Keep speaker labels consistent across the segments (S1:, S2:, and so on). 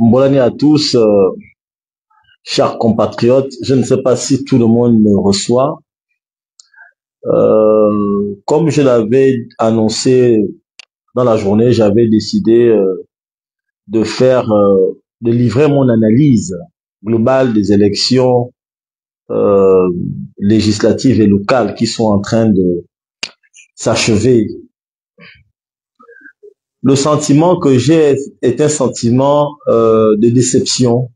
S1: Bonne année à tous, chers compatriotes. Je ne sais pas si tout le monde me reçoit. Comme je l'avais annoncé dans la journée, j'avais décidé de de livrer mon analyse globale des élections euh, législatives et locales qui sont en train de s'achever. Le sentiment que j'ai est un sentiment de déception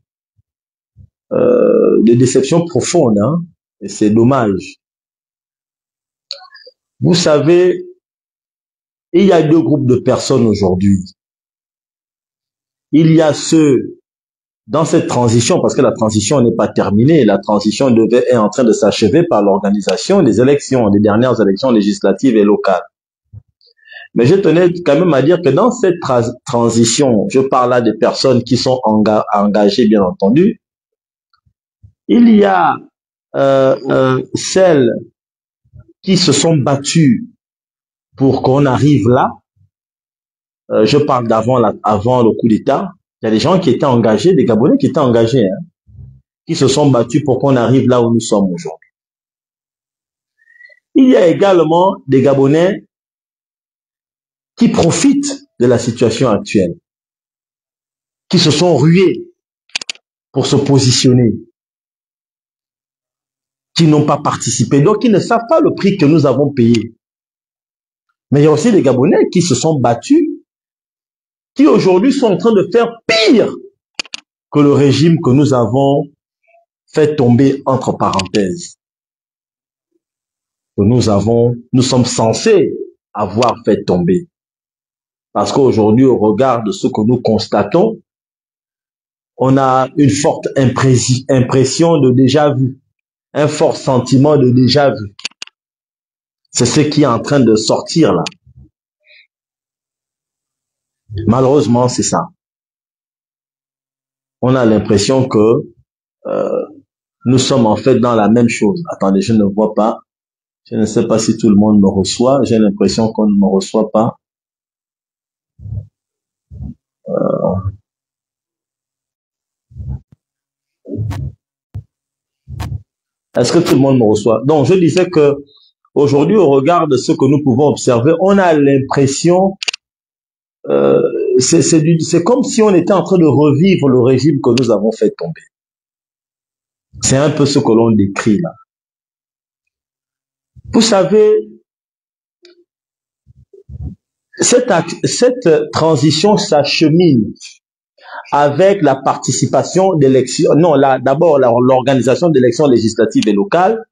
S1: profonde, hein, et c'est dommage. Vous savez, il y a deux groupes de personnes aujourd'hui. Il y a ceux dans cette transition, parce que la transition n'est pas terminée, la transition est en train de s'achever par l'organisation des élections, des dernières élections législatives et locales. Mais je tenais quand même à dire que dans cette transition, je parle là des personnes qui sont engagées, bien entendu, il y a celles qui se sont battues pour qu'on arrive là. Je parle avant le coup d'État. Il y a des gens qui étaient engagés, des Gabonais qui étaient engagés, hein, qui se sont battus pour qu'on arrive là où nous sommes aujourd'hui. Il y a également des Gabonais qui profitent de la situation actuelle, qui se sont rués pour se positionner, qui n'ont pas participé, donc qui ne savent pas le prix que nous avons payé. Mais il y a aussi des Gabonais qui se sont battus, qui aujourd'hui sont en train de faire pire que le régime que nous avons fait tomber entre parenthèses. Que nous sommes censés avoir fait tomber. Parce qu'aujourd'hui, au regard de ce que nous constatons, on a une forte impression de déjà vu, un fort sentiment de déjà vu. C'est ce qui est en train de sortir là. Malheureusement, c'est ça. On a l'impression que nous sommes en fait dans la même chose. Attendez, je ne vois pas. Je ne sais pas si tout le monde me reçoit. J'ai l'impression qu'on ne me reçoit pas. Est-ce que tout le monde me reçoit? Donc, je disais que aujourd'hui, au regard de ce que nous pouvons observer, on a l'impression, c'est comme si on était en train de revivre le régime que nous avons fait tomber. C'est un peu ce que l'on décrit là. Vous savez, cette transition s'achemine avec la participation d'élections, non, d'abord l'organisation d'élections législatives et locales.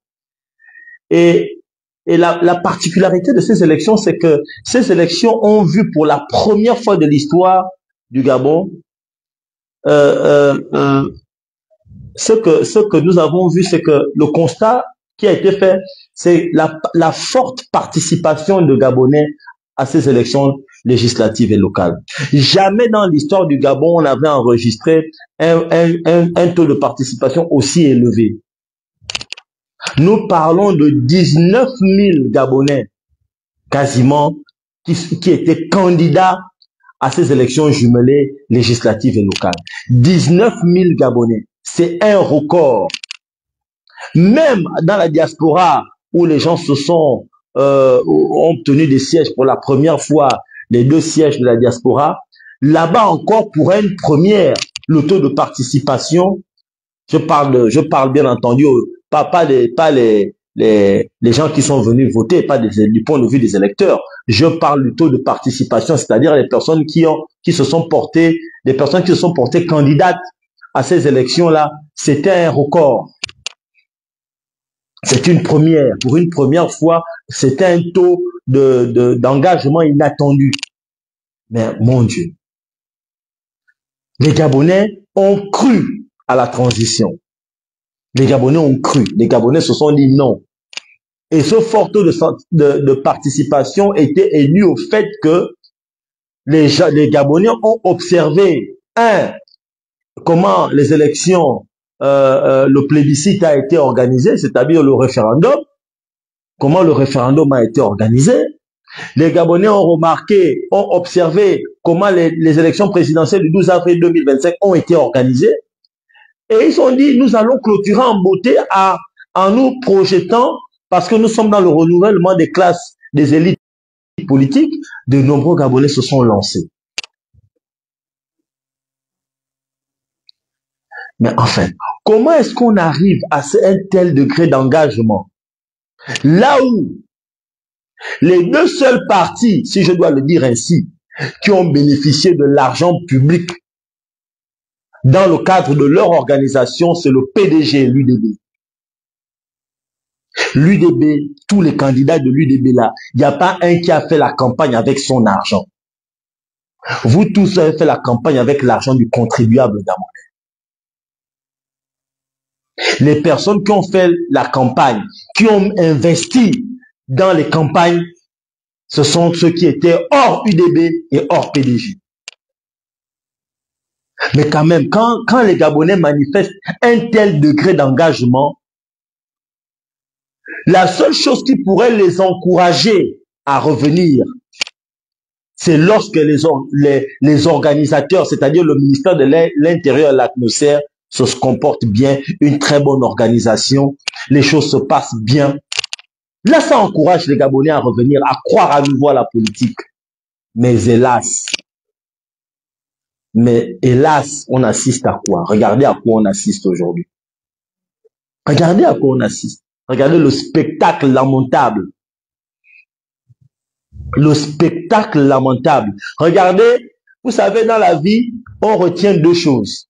S1: Et la particularité de ces élections, c'est que ces élections ont vu pour la première fois de l'histoire du Gabon ce que nous avons vu, c'est que le constat qui a été fait, c'est la forte participation de Gabonais à ces élections législatives et locales. Jamais dans l'histoire du Gabon, on avait enregistré un taux de participation aussi élevé. Nous parlons de 19 000 Gabonais, quasiment, qui étaient candidats à ces élections jumelées législatives et locales. 19 000 Gabonais. C'est un record. Même dans la diaspora, où les gens ont obtenu des sièges pour la première fois, les 2 sièges de la diaspora, là-bas encore, pour une première, le taux de participation, je parle bien entendu, pas les gens qui sont venus voter, pas du point de vue des électeurs. Je parle du taux de participation, c'est-à-dire les personnes qui se sont portées candidates à ces élections-là. C'était un record. C'est une première. Pour une première fois, c'était un taux d'engagement inattendu. Mais mon Dieu, les Gabonais ont cru à la transition. Les Gabonais ont cru. Les Gabonais se sont dit non. Et ce fort taux de participation était dû au fait que les Gabonais ont observé, comment les élections, le plébiscite a été organisé, c'est-à-dire le référendum, comment le référendum a été organisé, Les Gabonais ont remarqué, ont observé comment les élections présidentielles du 12 avril 2025 ont été organisées. Et ils ont dit, nous allons clôturer en beauté en nous projetant, parce que nous sommes dans le renouvellement des classes, des élites politiques, de nombreux Gabonais se sont lancés. Mais enfin, comment est-ce qu'on arrive à un tel degré d'engagement? Là où les deux seuls partis, si je dois le dire ainsi, qui ont bénéficié de l'argent public dans le cadre de leur organisation, c'est le PDG et l'UDB. L'UDB, tous les candidats de l'UDB là, il n'y a pas un qui a fait la campagne avec son argent. Vous tous avez fait la campagne avec l'argent du contribuable gabonais. Les personnes qui ont fait la campagne, qui ont investi dans les campagnes, ce sont ceux qui étaient hors UDB et hors PDG. Mais quand même, quand les Gabonais manifestent un tel degré d'engagement, la seule chose qui pourrait les encourager à revenir, c'est lorsque les organisateurs, c'est-à-dire le ministère de l'Intérieur et l'atmosphère, se comportent bien, une très bonne organisation, les choses se passent bien. Là, ça encourage les Gabonais à revenir, à croire à nouveau à la politique. Mais hélas, on assiste à quoi? Regardez à quoi on assiste aujourd'hui. Regardez à quoi on assiste. Regardez le spectacle lamentable. Le spectacle lamentable. Regardez, vous savez, dans la vie, on retient deux choses.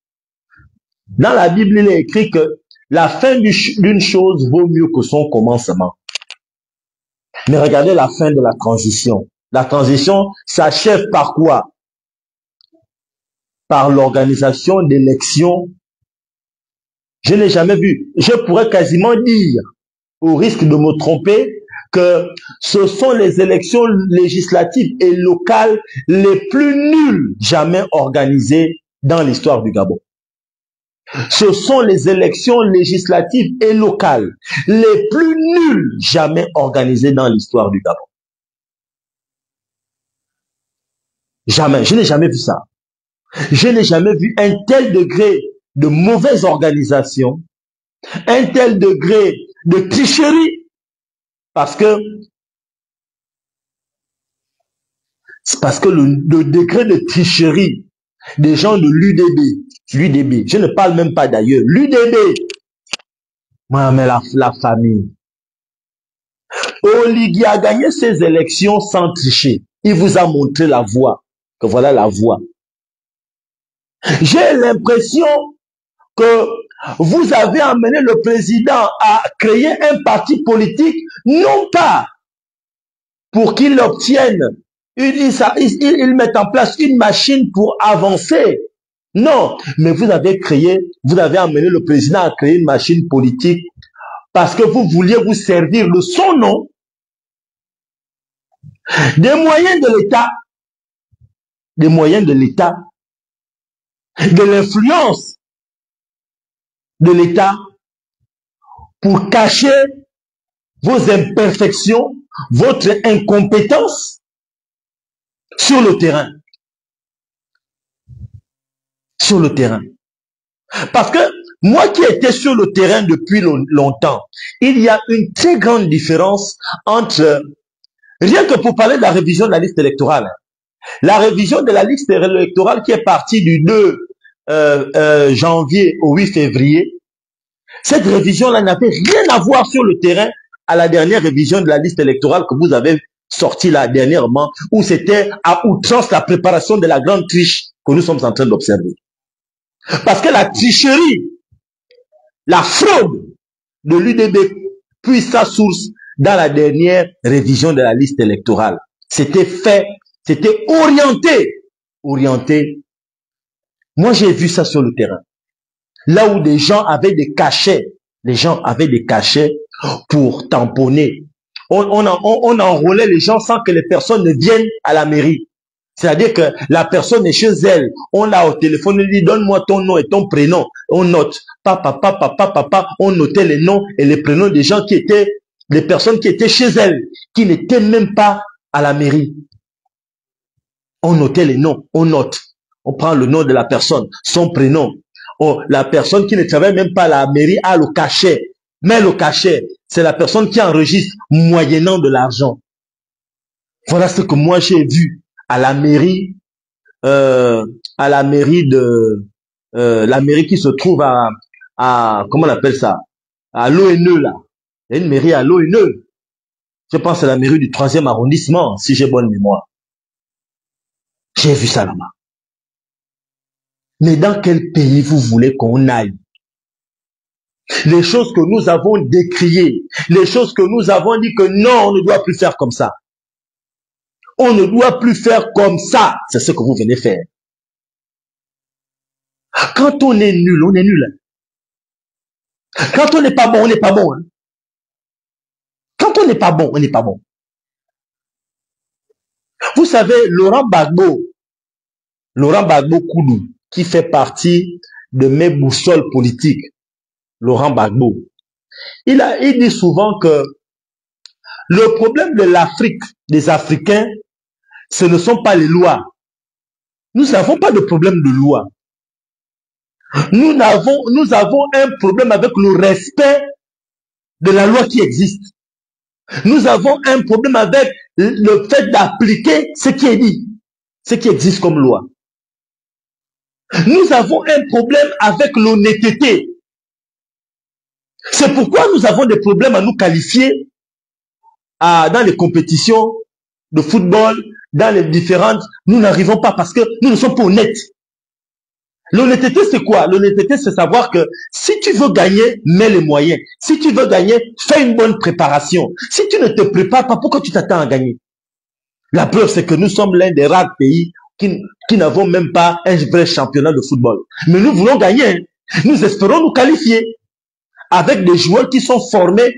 S1: Dans la Bible, il est écrit que la fin d'une chose vaut mieux que son commencement. Mais regardez la fin de la transition. La transition s'achève par quoi? Par l'organisation d'élections. Je n'ai jamais vu. Je pourrais quasiment dire, au risque de me tromper, que ce sont les élections législatives et locales les plus nulles jamais organisées dans l'histoire du Gabon. Ce sont les élections législatives et locales les plus nulles jamais organisées dans l'histoire du Gabon. Jamais. Je n'ai jamais vu ça. Je n'ai jamais vu un tel degré de mauvaise organisation, un tel degré de tricherie, parce que le degré de tricherie des gens de l'UDB, je ne parle même pas d'ailleurs, l'UDB, mais la famille. Oligui a gagné ses élections sans tricher. Il vous a montré la voie, que voilà la voie. J'ai l'impression que vous avez amené le président à créer un parti politique, non pas pour qu'il obtienne, il mette en place une machine pour avancer. Non, mais vous avez amené le président à créer une machine politique parce que vous vouliez vous servir de son nom, des moyens de l'État, de l'influence de l'État pour cacher vos imperfections, votre incompétence sur le terrain. Sur le terrain. Parce que moi qui étais sur le terrain depuis longtemps, il y a une très grande différence entre, rien que pour parler de la révision de la liste électorale, la révision de la liste électorale qui est partie du 2 janvier au 8 février, cette révision-là n'avait rien à voir sur le terrain à la dernière révision de la liste électorale que vous avez sortie là dernièrement, où c'était à outrance la préparation de la grande triche que nous sommes en train d'observer. Parce que la tricherie, la fraude de l'UDB puise sa source dans la dernière révision de la liste électorale. C'était fait, c'était orienté. Moi, j'ai vu ça sur le terrain. Là où des gens avaient des cachets, pour tamponner. On enrôlait les gens sans que les personnes ne viennent à la mairie. C'est-à-dire que la personne est chez elle, on l'a au téléphone, on lui dit donne-moi ton nom et ton prénom. On note, papa, on notait les noms et les prénoms des gens qui étaient, des personnes qui étaient chez elle, qui n'étaient même pas à la mairie. On notait les noms, on note. On prend le nom de la personne, son prénom. Oh, la personne qui ne travaille même pas à la mairie a le cachet. Mais le cachet, c'est la personne qui enregistre moyennant de l'argent. Voilà ce que moi j'ai vu à la mairie de la mairie qui se trouve à comment on appelle ça, à l'ONE là. Il y a une mairie à l'ONE. Je pense que c'est la mairie du 3e arrondissement, si j'ai bonne mémoire. J'ai vu ça là-bas. Mais dans quel pays vous voulez qu'on aille? Les choses que nous avons décriées, les choses que nous avons dit que non, on ne doit plus faire comme ça. On ne doit plus faire comme ça. C'est ce que vous venez faire. Quand on est nul, on est nul. Quand on n'est pas bon, on n'est pas bon. Quand on n'est pas bon, on n'est pas bon. Vous savez, Laurent Gbagbo Koudou, qui fait partie de mes boussoles politiques, Laurent Gbagbo, il dit souvent que le problème de l'Afrique, des Africains, ce ne sont pas les lois. Nous n'avons pas de problème de loi. Nous avons un problème avec le respect de la loi qui existe. Nous avons un problème avec le fait d'appliquer ce qui est dit, ce qui existe comme loi. Nous avons un problème avec l'honnêteté. C'est pourquoi nous avons des problèmes à nous qualifier dans les compétitions de football, dans les différentes. Nous n'arrivons pas parce que nous ne sommes pas honnêtes. L'honnêteté, c'est quoi? L'honnêteté, c'est savoir que si tu veux gagner, mets les moyens. Si tu veux gagner, fais une bonne préparation. Si tu ne te prépares pas, pourquoi tu t'attends à gagner? La preuve, c'est que nous sommes l'un des rares pays qui n'avons même pas un vrai championnat de football. Mais nous voulons gagner. Nous espérons nous qualifier avec des joueurs qui sont formés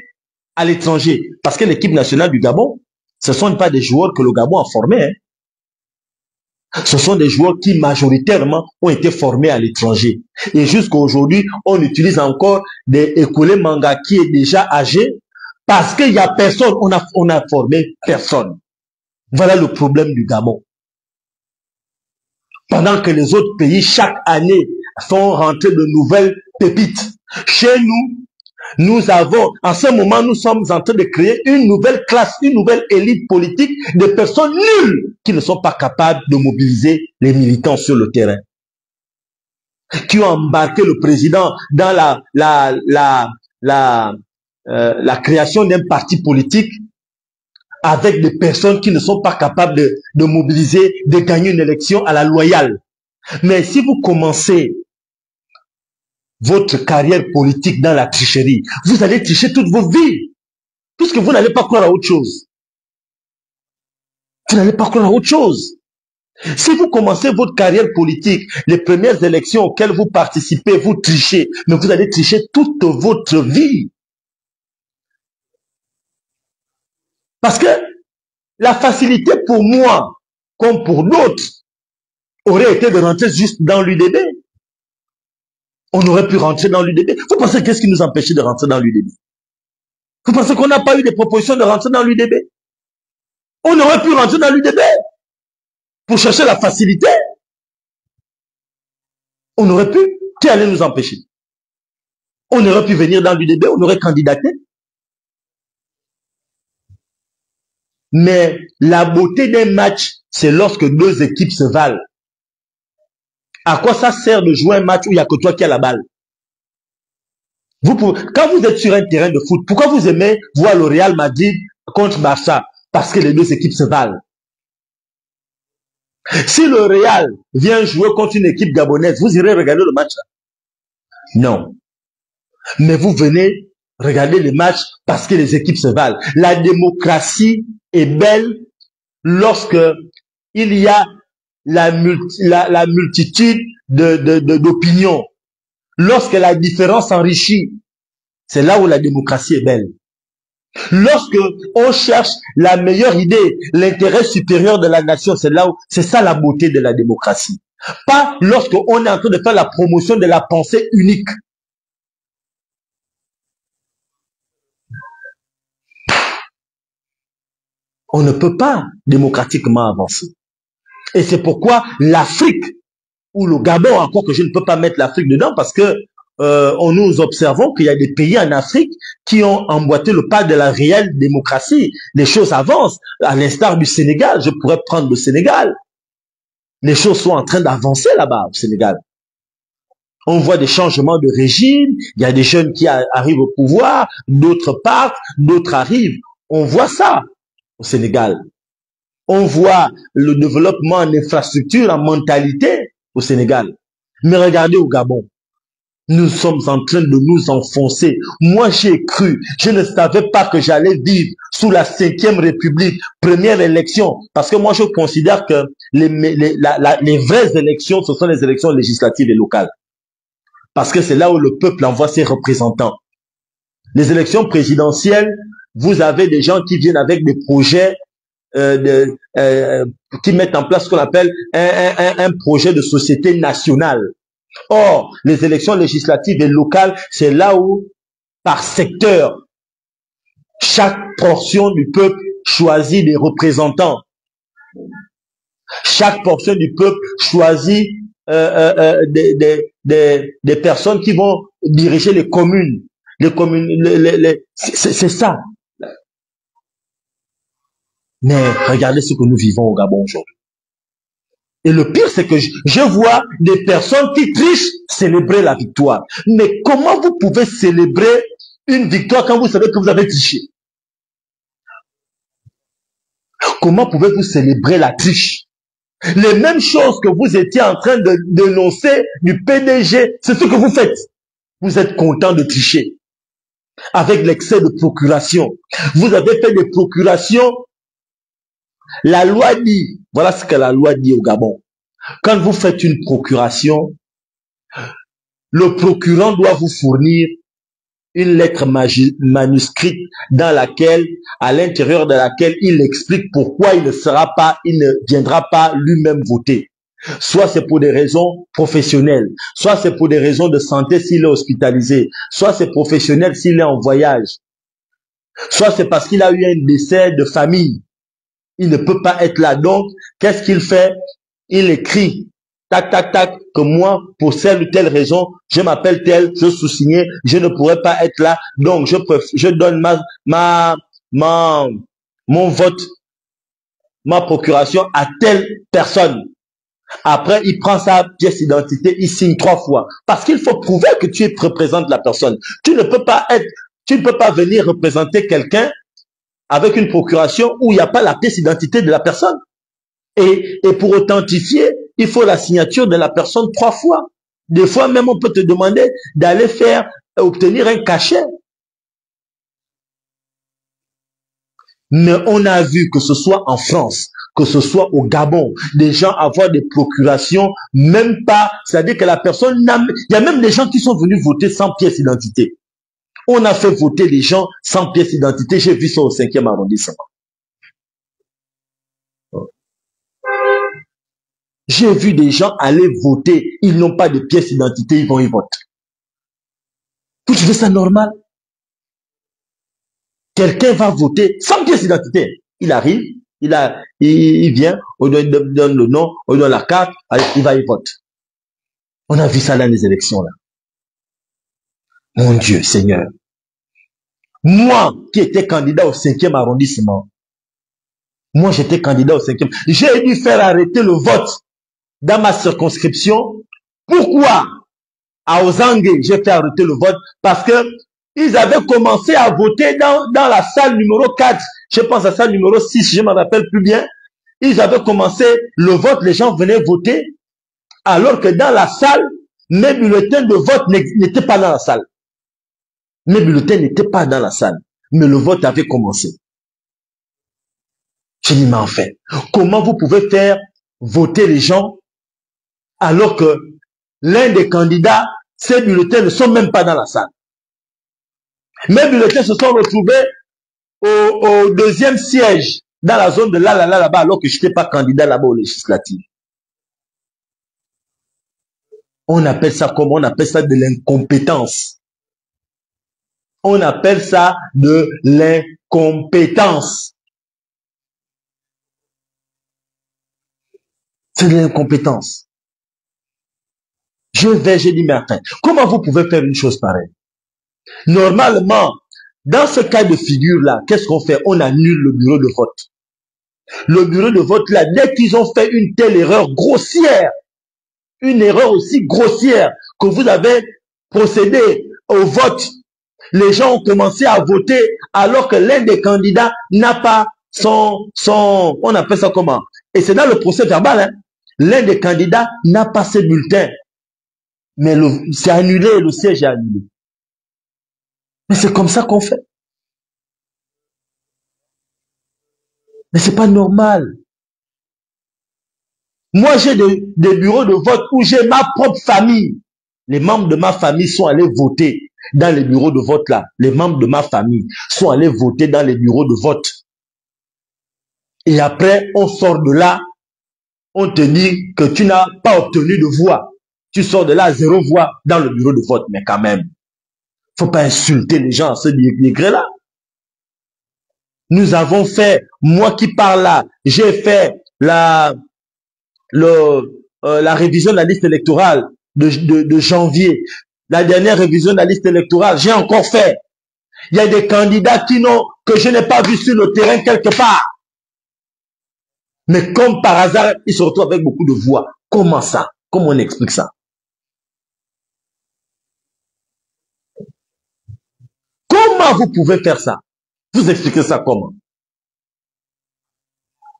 S1: à l'étranger. Parce que l'équipe nationale du Gabon, ce ne sont pas des joueurs que le Gabon a formés. Ce sont des joueurs qui majoritairement ont été formés à l'étranger. Et jusqu'à aujourd'hui, on utilise encore des Ekole Manga qui est déjà âgé parce qu'il n'y a personne, on a formé personne. Voilà le problème du Gabon. Pendant que les autres pays, chaque année, font rentrer de nouvelles pépites. Chez nous, nous avons, en ce moment, nous sommes en train de créer une nouvelle classe, une nouvelle élite politique de personnes nulles qui ne sont pas capables de mobiliser les militants sur le terrain. Qui ont embarqué le président dans la création d'un parti politique avec des personnes qui ne sont pas capables de mobiliser, de gagner une élection à la loyale. Mais si vous commencez votre carrière politique dans la tricherie, vous allez tricher toute vos vies, puisque vous n'allez pas croire à autre chose. Vous n'allez pas croire à autre chose. Si vous commencez votre carrière politique, les premières élections auxquelles vous participez, vous trichez, mais vous allez tricher toute votre vie. Parce que la facilité pour moi, comme pour d'autres, aurait été de rentrer juste dans l'UDB. On aurait pu rentrer dans l'UDB. Vous pensez qu'est-ce qui nous empêchait de rentrer dans l'UDB? Vous pensez qu'on n'a pas eu des propositions de rentrer dans l'UDB? On aurait pu rentrer dans l'UDB pour chercher la facilité. On aurait pu. Qui allait nous empêcher? On aurait pu venir dans l'UDB, on aurait candidaté. Mais la beauté d'un match, c'est lorsque deux équipes se valent. À quoi ça sert de jouer un match où il n'y a que toi qui as la balle? Quand vous êtes sur un terrain de foot, pourquoi vous aimez voir le Real Madrid contre Barça? Parce que les deux équipes se valent. Si le Real vient jouer contre une équipe gabonaise, vous irez regarder le match là? Non. Mais vous venez regarder les matchs parce que les équipes se valent. La démocratie est belle lorsque il y a la multitude d'opinions. Lorsque la différence enrichit, c'est là où la démocratie est belle. Lorsque on cherche la meilleure idée, l'intérêt supérieur de la nation, c'est ça la beauté de la démocratie. Pas lorsque on est en train de faire la promotion de la pensée unique. On ne peut pas démocratiquement avancer. Et c'est pourquoi l'Afrique, ou le Gabon, encore que je ne peux pas mettre l'Afrique dedans, parce que nous observons qu'il y a des pays en Afrique qui ont emboîté le pas de la réelle démocratie. Les choses avancent, à l'instar du Sénégal. Je pourrais prendre le Sénégal. Les choses sont en train d'avancer là-bas au Sénégal. On voit des changements de régime, il y a des jeunes qui arrivent au pouvoir, d'autres partent, d'autres arrivent. On voit ça au Sénégal. On voit le développement en infrastructure, en mentalité au Sénégal. Mais regardez au Gabon. Nous sommes en train de nous enfoncer. Moi, j'ai cru, je ne savais pas que j'allais vivre sous la 5e République, première élection. Parce que moi, je considère que les vraies élections, ce sont les élections législatives et locales. Parce que c'est là où le peuple envoie ses représentants. Les élections présidentielles, vous avez des gens qui viennent avec des projets, qui mettent en place ce qu'on appelle un projet de société nationale. Or, les élections législatives et locales, c'est là où, par secteur, chaque portion du peuple choisit des représentants. Chaque portion du peuple choisit des personnes qui vont diriger les communes. C'est ça. Mais regardez ce que nous vivons au Gabon aujourd'hui. Et le pire, c'est que je vois des personnes qui trichent célébrer la victoire. Mais comment vous pouvez célébrer une victoire quand vous savez que vous avez triché? Comment pouvez-vous célébrer la triche? Les mêmes choses que vous étiez en train de dénoncer du PDG, c'est ce que vous faites. Vous êtes content de tricher. Avec l'excès de procuration. Vous avez fait des procurations. La loi dit, voilà ce que la loi dit au Gabon. Quand vous faites une procuration, le procurant doit vous fournir une lettre manuscrite dans laquelle, à l'intérieur de laquelle il explique pourquoi il ne viendra pas lui-même voter. Soit c'est pour des raisons professionnelles, soit c'est pour des raisons de santé s'il est hospitalisé, soit c'est professionnel s'il est en voyage, soit c'est parce qu'il a eu un décès de famille. Il ne peut pas être là. Donc, qu'est-ce qu'il fait? Il écrit, tac, tac, tac, que moi, pour telle ou telle raison, je m'appelle tel, je sous-signais, je ne pourrais pas être là. Donc, je donne mon vote, ma procuration à telle personne. Après, il prend sa pièce d'identité, il signe 3 fois. Parce qu'il faut prouver que tu représentes la personne. Tu ne peux pas venir représenter quelqu'un avec une procuration où il n'y a pas la pièce d'identité de la personne. Et pour authentifier, il faut la signature de la personne 3 fois. Des fois même, on peut te demander d'aller obtenir un cachet. Mais on a vu que ce soit en France, que ce soit au Gabon, des gens avoir des procurations, même pas, c'est-à-dire que la personne il y a même des gens qui sont venus voter sans pièce d'identité. On a fait voter les gens sans pièce d'identité. J'ai vu ça au 5e arrondissement. J'ai vu des gens aller voter. Ils n'ont pas de pièce d'identité, ils votent. Vous trouvez ça normal? Quelqu'un va voter sans pièce d'identité. Il arrive, il vient, on donne le nom, on donne la carte, allez, il va y vote. On a vu ça dans les élections là. Mon Dieu, Seigneur. Moi, qui étais candidat au 5e arrondissement, moi j'étais candidat au 5e, j'ai dû faire arrêter le vote dans ma circonscription. Pourquoi? À Ozangue, j'ai fait arrêter le vote parce que ils avaient commencé à voter dans la salle numéro 4. Je pense à la salle numéro 6, je ne me rappelle plus bien. Ils avaient commencé le vote, les gens venaient voter, alors que dans la salle, mes bulletins de vote n'étaient pas dans la salle. Mes bulletins n'étaient pas dans la salle, mais le vote avait commencé. Je dis, mais en fait, comment vous pouvez faire voter les gens alors que l'un des candidats, ses bulletins ne sont même pas dans la salle? Mes bulletins se sont retrouvés au 2e siège dans la zone de là-bas, alors que je n'étais pas candidat là-bas aux législatives. On appelle ça comment? On appelle ça de l'incompétence. On appelle ça de l'incompétence. C'est de l'incompétence. J'ai dit, mais attends, comment vous pouvez faire une chose pareille? Normalement, dans ce cas de figure-là, qu'est-ce qu'on fait? On annule le bureau de vote. Le bureau de vote, là, dès qu'ils ont fait une telle erreur grossière, une erreur aussi grossière que vous avez procédé au vote, les gens ont commencé à voter alors que l'un des candidats n'a pas on appelle ça comment? Et c'est dans le procès verbal, hein. L'un des candidats n'a pas ses bulletins. Mais c'est annulé, le siège est annulé. Mais c'est comme ça qu'on fait. Mais c'est pas normal. Moi, j'ai des bureaux de vote où j'ai ma propre famille. Les membres de ma famille sont allés voter dans les bureaux de vote là. Les membres de ma famille sont allés voter dans les bureaux de vote. Et après, on sort de là, on te dit que tu n'as pas obtenu de voix. Tu sors de là, 0 voix dans le bureau de vote. Mais quand même, faut pas insulter les gens à ce degré-là. Nous avons fait, moi qui parle là, j'ai fait la révision de la liste électorale de janvier. La dernière révision de la liste électorale, j'ai encore fait. Il y a des candidats que je n'ai pas vu sur le terrain quelque part. Mais comme par hasard, ils se retrouvent avec beaucoup de voix. Comment ça? Comment on explique ça? Comment vous pouvez faire ça? Vous expliquez ça comment?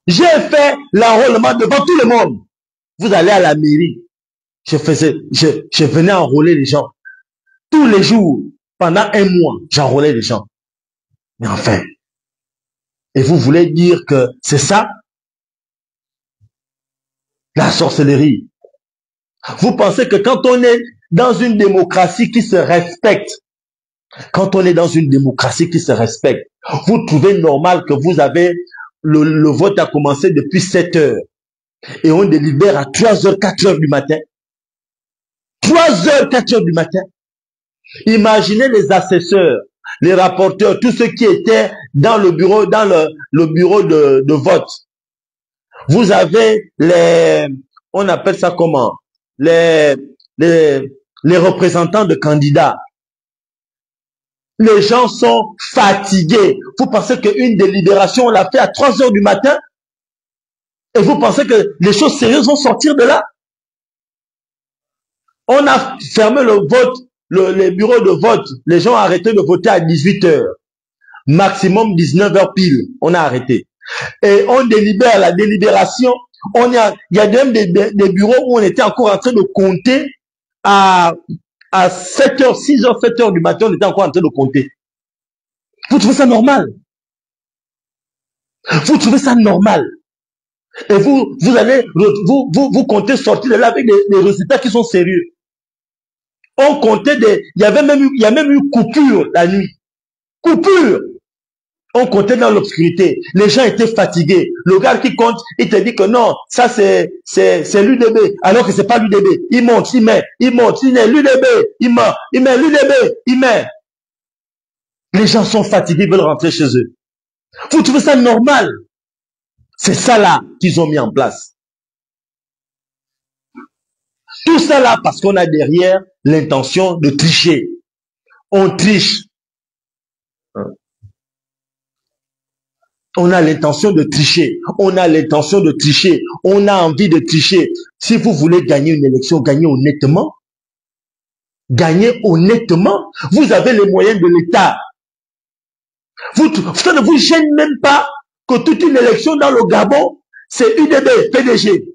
S1: J'ai fait l'enrôlement devant tout le monde. Vous allez à la mairie. Je venais enrôler les gens. Tous les jours, pendant 1 mois, j'enrôlais les gens. Mais enfin, et vous voulez dire que c'est ça? La sorcellerie. Vous pensez que quand on est dans une démocratie qui se respecte, quand on est dans une démocratie qui se respecte, vous trouvez normal que vous avez le vote a commencé depuis 7 heures et on délibère à 3 heures, 4 heures du matin. 3 heures, 4 heures du matin. Imaginez les assesseurs, les rapporteurs, tous ceux qui étaient dans le bureau, bureau de vote. Vous avez on appelle ça comment? Les représentants de candidats. Les gens sont fatigués. Vous pensez qu'une délibération, on l'a fait à 3 heures du matin? Et vous pensez que les choses sérieuses vont sortir de là? On a fermé le vote, les bureaux de vote. Les gens ont arrêté de voter à 18 heures. Maximum 19 heures pile. On a arrêté. Et on délibère la délibération. Il y a même des bureaux où on était encore en train de compter à 7 heures, 6 heures, 7 heures du matin, on était encore en train de compter. Vous trouvez ça normal? Vous trouvez ça normal? Et vous comptez sortir de là avec des résultats qui sont sérieux. On comptait il y a même eu coupure la nuit. Coupure! On comptait dans l'obscurité. Les gens étaient fatigués. Le gars qui compte, il te dit que non, ça c'est l'UDB. Alors que c'est pas l'UDB. Il monte, il met, il monte, il met l'UDB, il met l'UDB, il met. Les gens sont fatigués, ils veulent rentrer chez eux. Vous trouvez ça normal? C'est ça là qu'ils ont mis en place. Tout ça là parce qu'on a derrière l'intention de tricher. On triche. On a l'intention de tricher. On a l'intention de tricher. On a envie de tricher. Si vous voulez gagner une élection, gagnez honnêtement. Gagnez honnêtement. Vous avez les moyens de l'État. Ça ne vous gêne même pas que toute une élection dans le Gabon, c'est UDB, PDG.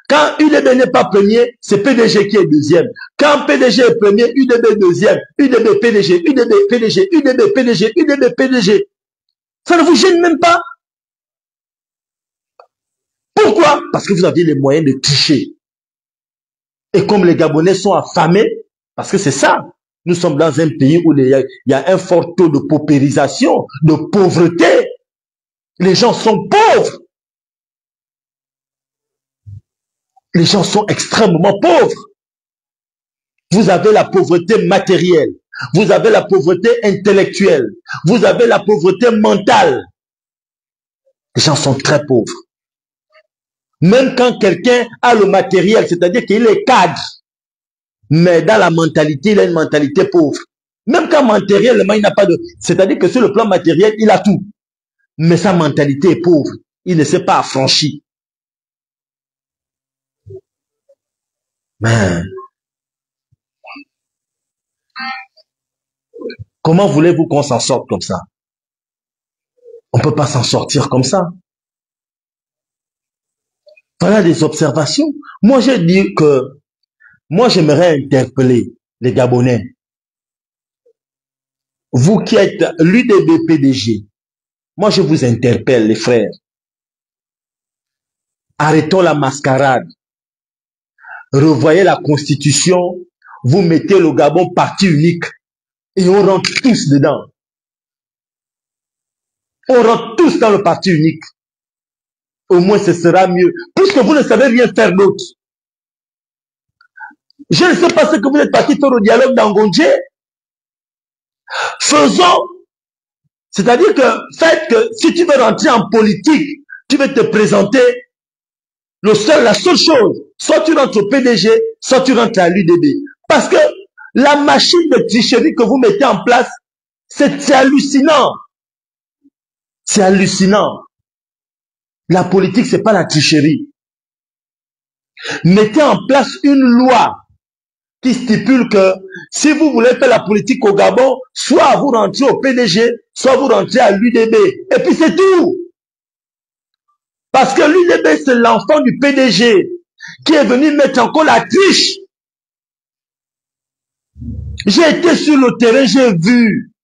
S1: Quand UDB n'est pas premier, c'est PDG qui est deuxième. Quand PDG est premier, UDB deuxième. UDB, PDG, UDB, PDG, UDB, PDG, UDB, PDG. Ça ne vous gêne même pas? Pourquoi? Parce que vous aviez les moyens de tricher. Et comme les Gabonais sont affamés, parce que c'est ça, nous sommes dans un pays où il y a un fort taux de paupérisation, de pauvreté. Les gens sont pauvres. Les gens sont extrêmement pauvres. Vous avez la pauvreté matérielle. Vous avez la pauvreté intellectuelle. Vous avez la pauvreté mentale. Les gens sont très pauvres. Même quand quelqu'un a le matériel, c'est-à-dire qu'il est cadre, mais dans la mentalité, il a une mentalité pauvre. Même quand matériellement, il n'a pas de... C'est-à-dire que sur le plan matériel, il a tout. Mais sa mentalité est pauvre. Il ne s'est pas affranchi. Mais comment voulez-vous qu'on s'en sorte comme ça? On ne peut pas s'en sortir comme ça. Voilà des observations. Moi, j'ai dit que moi, j'aimerais interpeller les Gabonais. Vous qui êtes l'UDB-PDG, moi, je vous interpelle, les frères. Arrêtons la mascarade. Revoyez la Constitution. Vous mettez le Gabon parti unique. Et on rentre tous dedans. On rentre tous dans le parti unique. Au moins, ce sera mieux. Puisque vous ne savez rien faire d'autre. Je ne sais pas ce que vous êtes parti faire au dialogue d'Angondje. Faisons. C'est-à-dire que, faites que si tu veux rentrer en politique, tu veux te présenter, la seule chose, soit tu rentres au PDG, soit tu rentres à l'UDB. Parce que la machine de tricherie que vous mettez en place, c'est hallucinant. C'est hallucinant. La politique, c'est pas la tricherie. Mettez en place une loi qui stipule que si vous voulez faire la politique au Gabon, soit vous rentrez au PDG, soit vous rentrez à l'UDB. Et puis c'est tout. Parce que l'UDB, c'est l'enfant du PDG qui est venu mettre encore la triche. J'ai été sur le terrain, j'ai vu.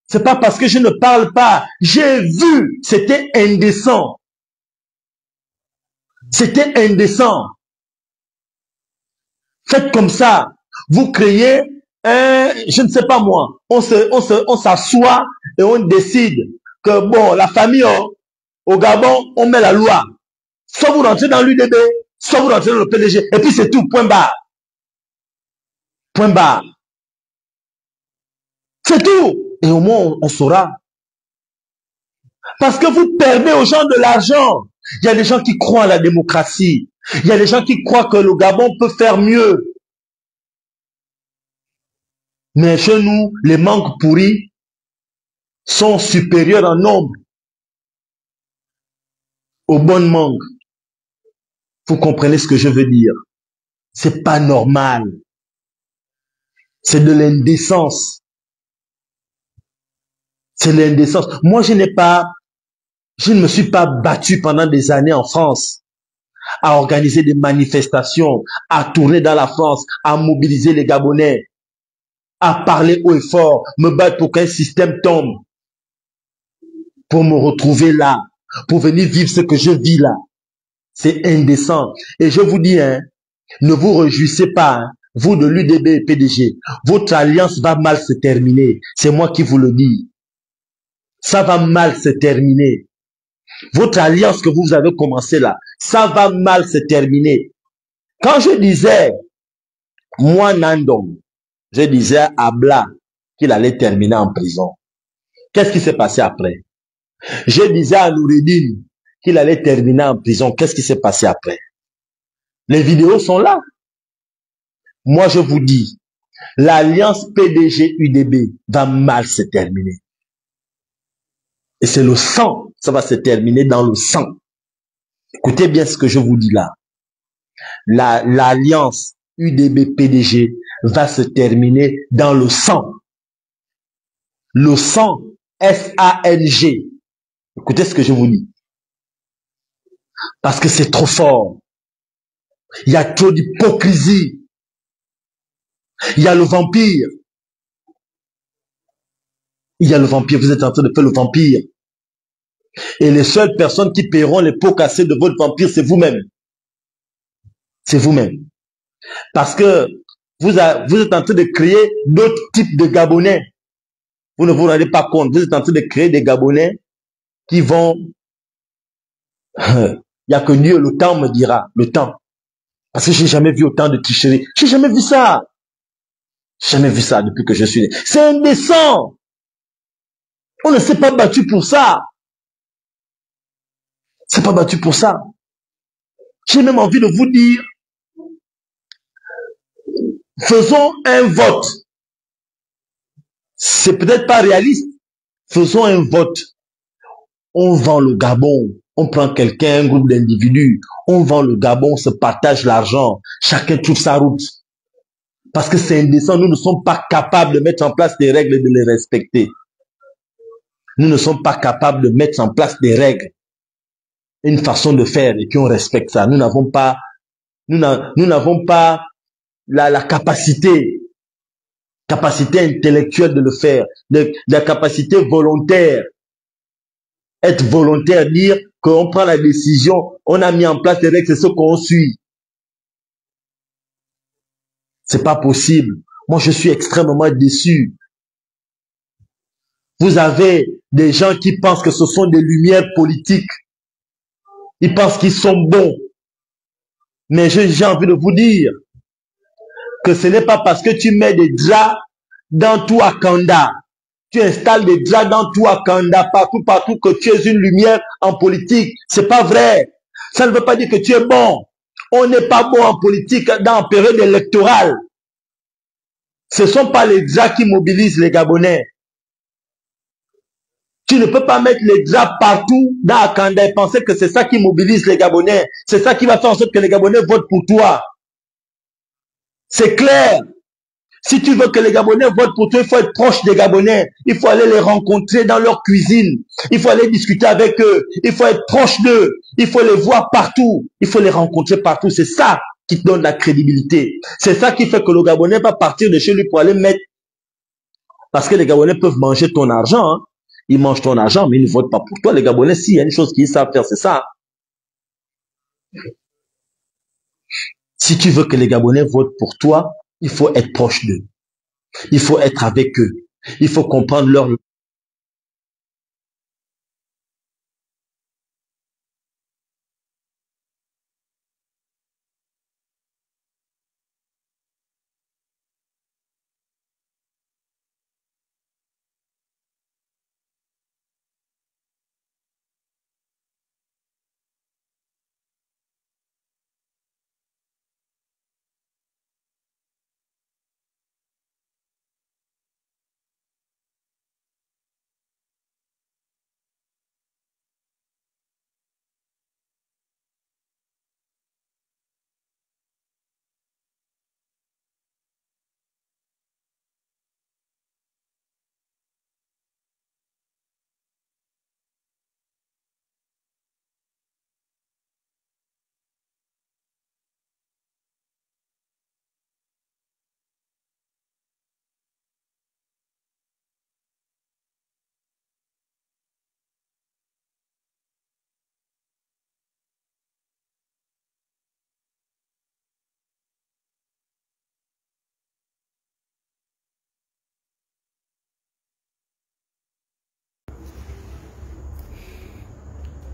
S1: C'est pas parce que je ne parle pas. J'ai vu. C'était indécent. C'était indécent. Faites comme ça. Vous créez je ne sais pas moi. On s'assoit et on décide que bon, la famille, au Gabon, on met la loi. Soit vous rentrez dans l'UDB, soit vous rentrez dans le PDG. Et puis c'est tout. Point barre. Point barre. C'est tout. Et au moins, on saura. Parce que vous perdez aux gens de l'argent. Il y a des gens qui croient à la démocratie. Il y a des gens qui croient que le Gabon peut faire mieux. Mais chez nous, les mangues pourries sont supérieurs en nombre aux bonnes mangues. Vous comprenez ce que je veux dire? C'est pas normal. C'est de l'indécence. C'est de l'indécence. Moi, je ne me suis pas battu pendant des années en France à organiser des manifestations, à tourner dans la France, à mobiliser les Gabonais, à parler haut et fort, me battre pour qu'un système tombe, pour me retrouver là, pour venir vivre ce que je vis là. C'est indécent. Et je vous dis, ne vous réjouissez pas, vous de l'UDB et PDG, votre alliance va mal se terminer. C'est moi qui vous le dis. Ça va mal se terminer. Votre alliance que vous avez commencé là, ça va mal se terminer. Quand je disais, moi Nandong, je disais à Bla qu'il allait terminer en prison. Qu'est-ce qui s'est passé après? Je disais à Noureddine qu'il allait terminer en prison. Qu'est-ce qui s'est passé après? Les vidéos sont là. Moi, je vous dis, l'alliance PDG-UDB va mal se terminer. Et c'est le sang. Ça va se terminer dans le sang. Écoutez bien ce que je vous dis là. L'alliance UDB-PDG va se terminer dans le sang. Le sang, S-A-N-G. Écoutez ce que je vous dis. Parce que c'est trop fort. Il y a trop d'hypocrisie. Il y a le vampire. Il y a le vampire. Vous êtes en train de faire le vampire. Et les seules personnes qui paieront les pots cassés de votre vampire, c'est vous-même. C'est vous-même. Parce que vous êtes en train de créer d'autres types de Gabonais. Vous ne vous rendez pas compte. Vous êtes en train de créer des Gabonais qui vont... Il n'y a que Dieu, le temps me dira. Le temps. Parce que j'ai jamais vu autant de tricherie. J'ai jamais vu ça. J'ai jamais vu ça depuis que je suis né. C'est indécent. On ne s'est pas battu pour ça. C'est pas battu pour ça. J'ai même envie de vous dire, faisons un vote. C'est peut-être pas réaliste. Faisons un vote. On vend le Gabon. On prend quelqu'un, un groupe d'individus. On vend le Gabon, on se partage l'argent. Chacun trouve sa route. Parce que c'est indécent. Nous ne sommes pas capables de mettre en place des règles et de les respecter. Nous ne sommes pas capables de mettre en place des règles, une façon de faire et qu'on respecte ça. Nous n'avons pas la capacité intellectuelle de le faire, la capacité volontaire. Être volontaire, dire qu'on prend la décision, on a mis en place des règles, c'est ce qu'on suit. C'est pas possible. Moi, je suis extrêmement déçu. Vous avez des gens qui pensent que ce sont des lumières politiques. Ils pensent qu'ils sont bons. Mais j'ai envie de vous dire que ce n'est pas parce que tu mets des draps dans tout Akanda, tu installes des draps dans tout Akanda, partout, que tu es une lumière en politique. C'est pas vrai. Ça ne veut pas dire que tu es bon. On n'est pas bon en politique dans la période électorale. Ce ne sont pas les draps qui mobilisent les Gabonais. Tu ne peux pas mettre les draps partout dans Akanda et penser que c'est ça qui mobilise les Gabonais. C'est ça qui va faire en sorte que les Gabonais votent pour toi. C'est clair. Si tu veux que les Gabonais votent pour toi, il faut être proche des Gabonais. Il faut aller les rencontrer dans leur cuisine. Il faut aller discuter avec eux. Il faut être proche d'eux. Il faut les voir partout. Il faut les rencontrer partout. C'est ça qui te donne la crédibilité. C'est ça qui fait que le Gabonais va partir de chez lui pour aller mettre... Parce que les Gabonais peuvent manger ton argent. Hein. Ils mangent ton argent, mais ils ne votent pas pour toi. Les Gabonais, s'il y a une chose qu'ils savent faire, c'est ça. Si tu veux que les Gabonais votent pour toi, il faut être proche d'eux. Il faut être avec eux. Il faut comprendre leur...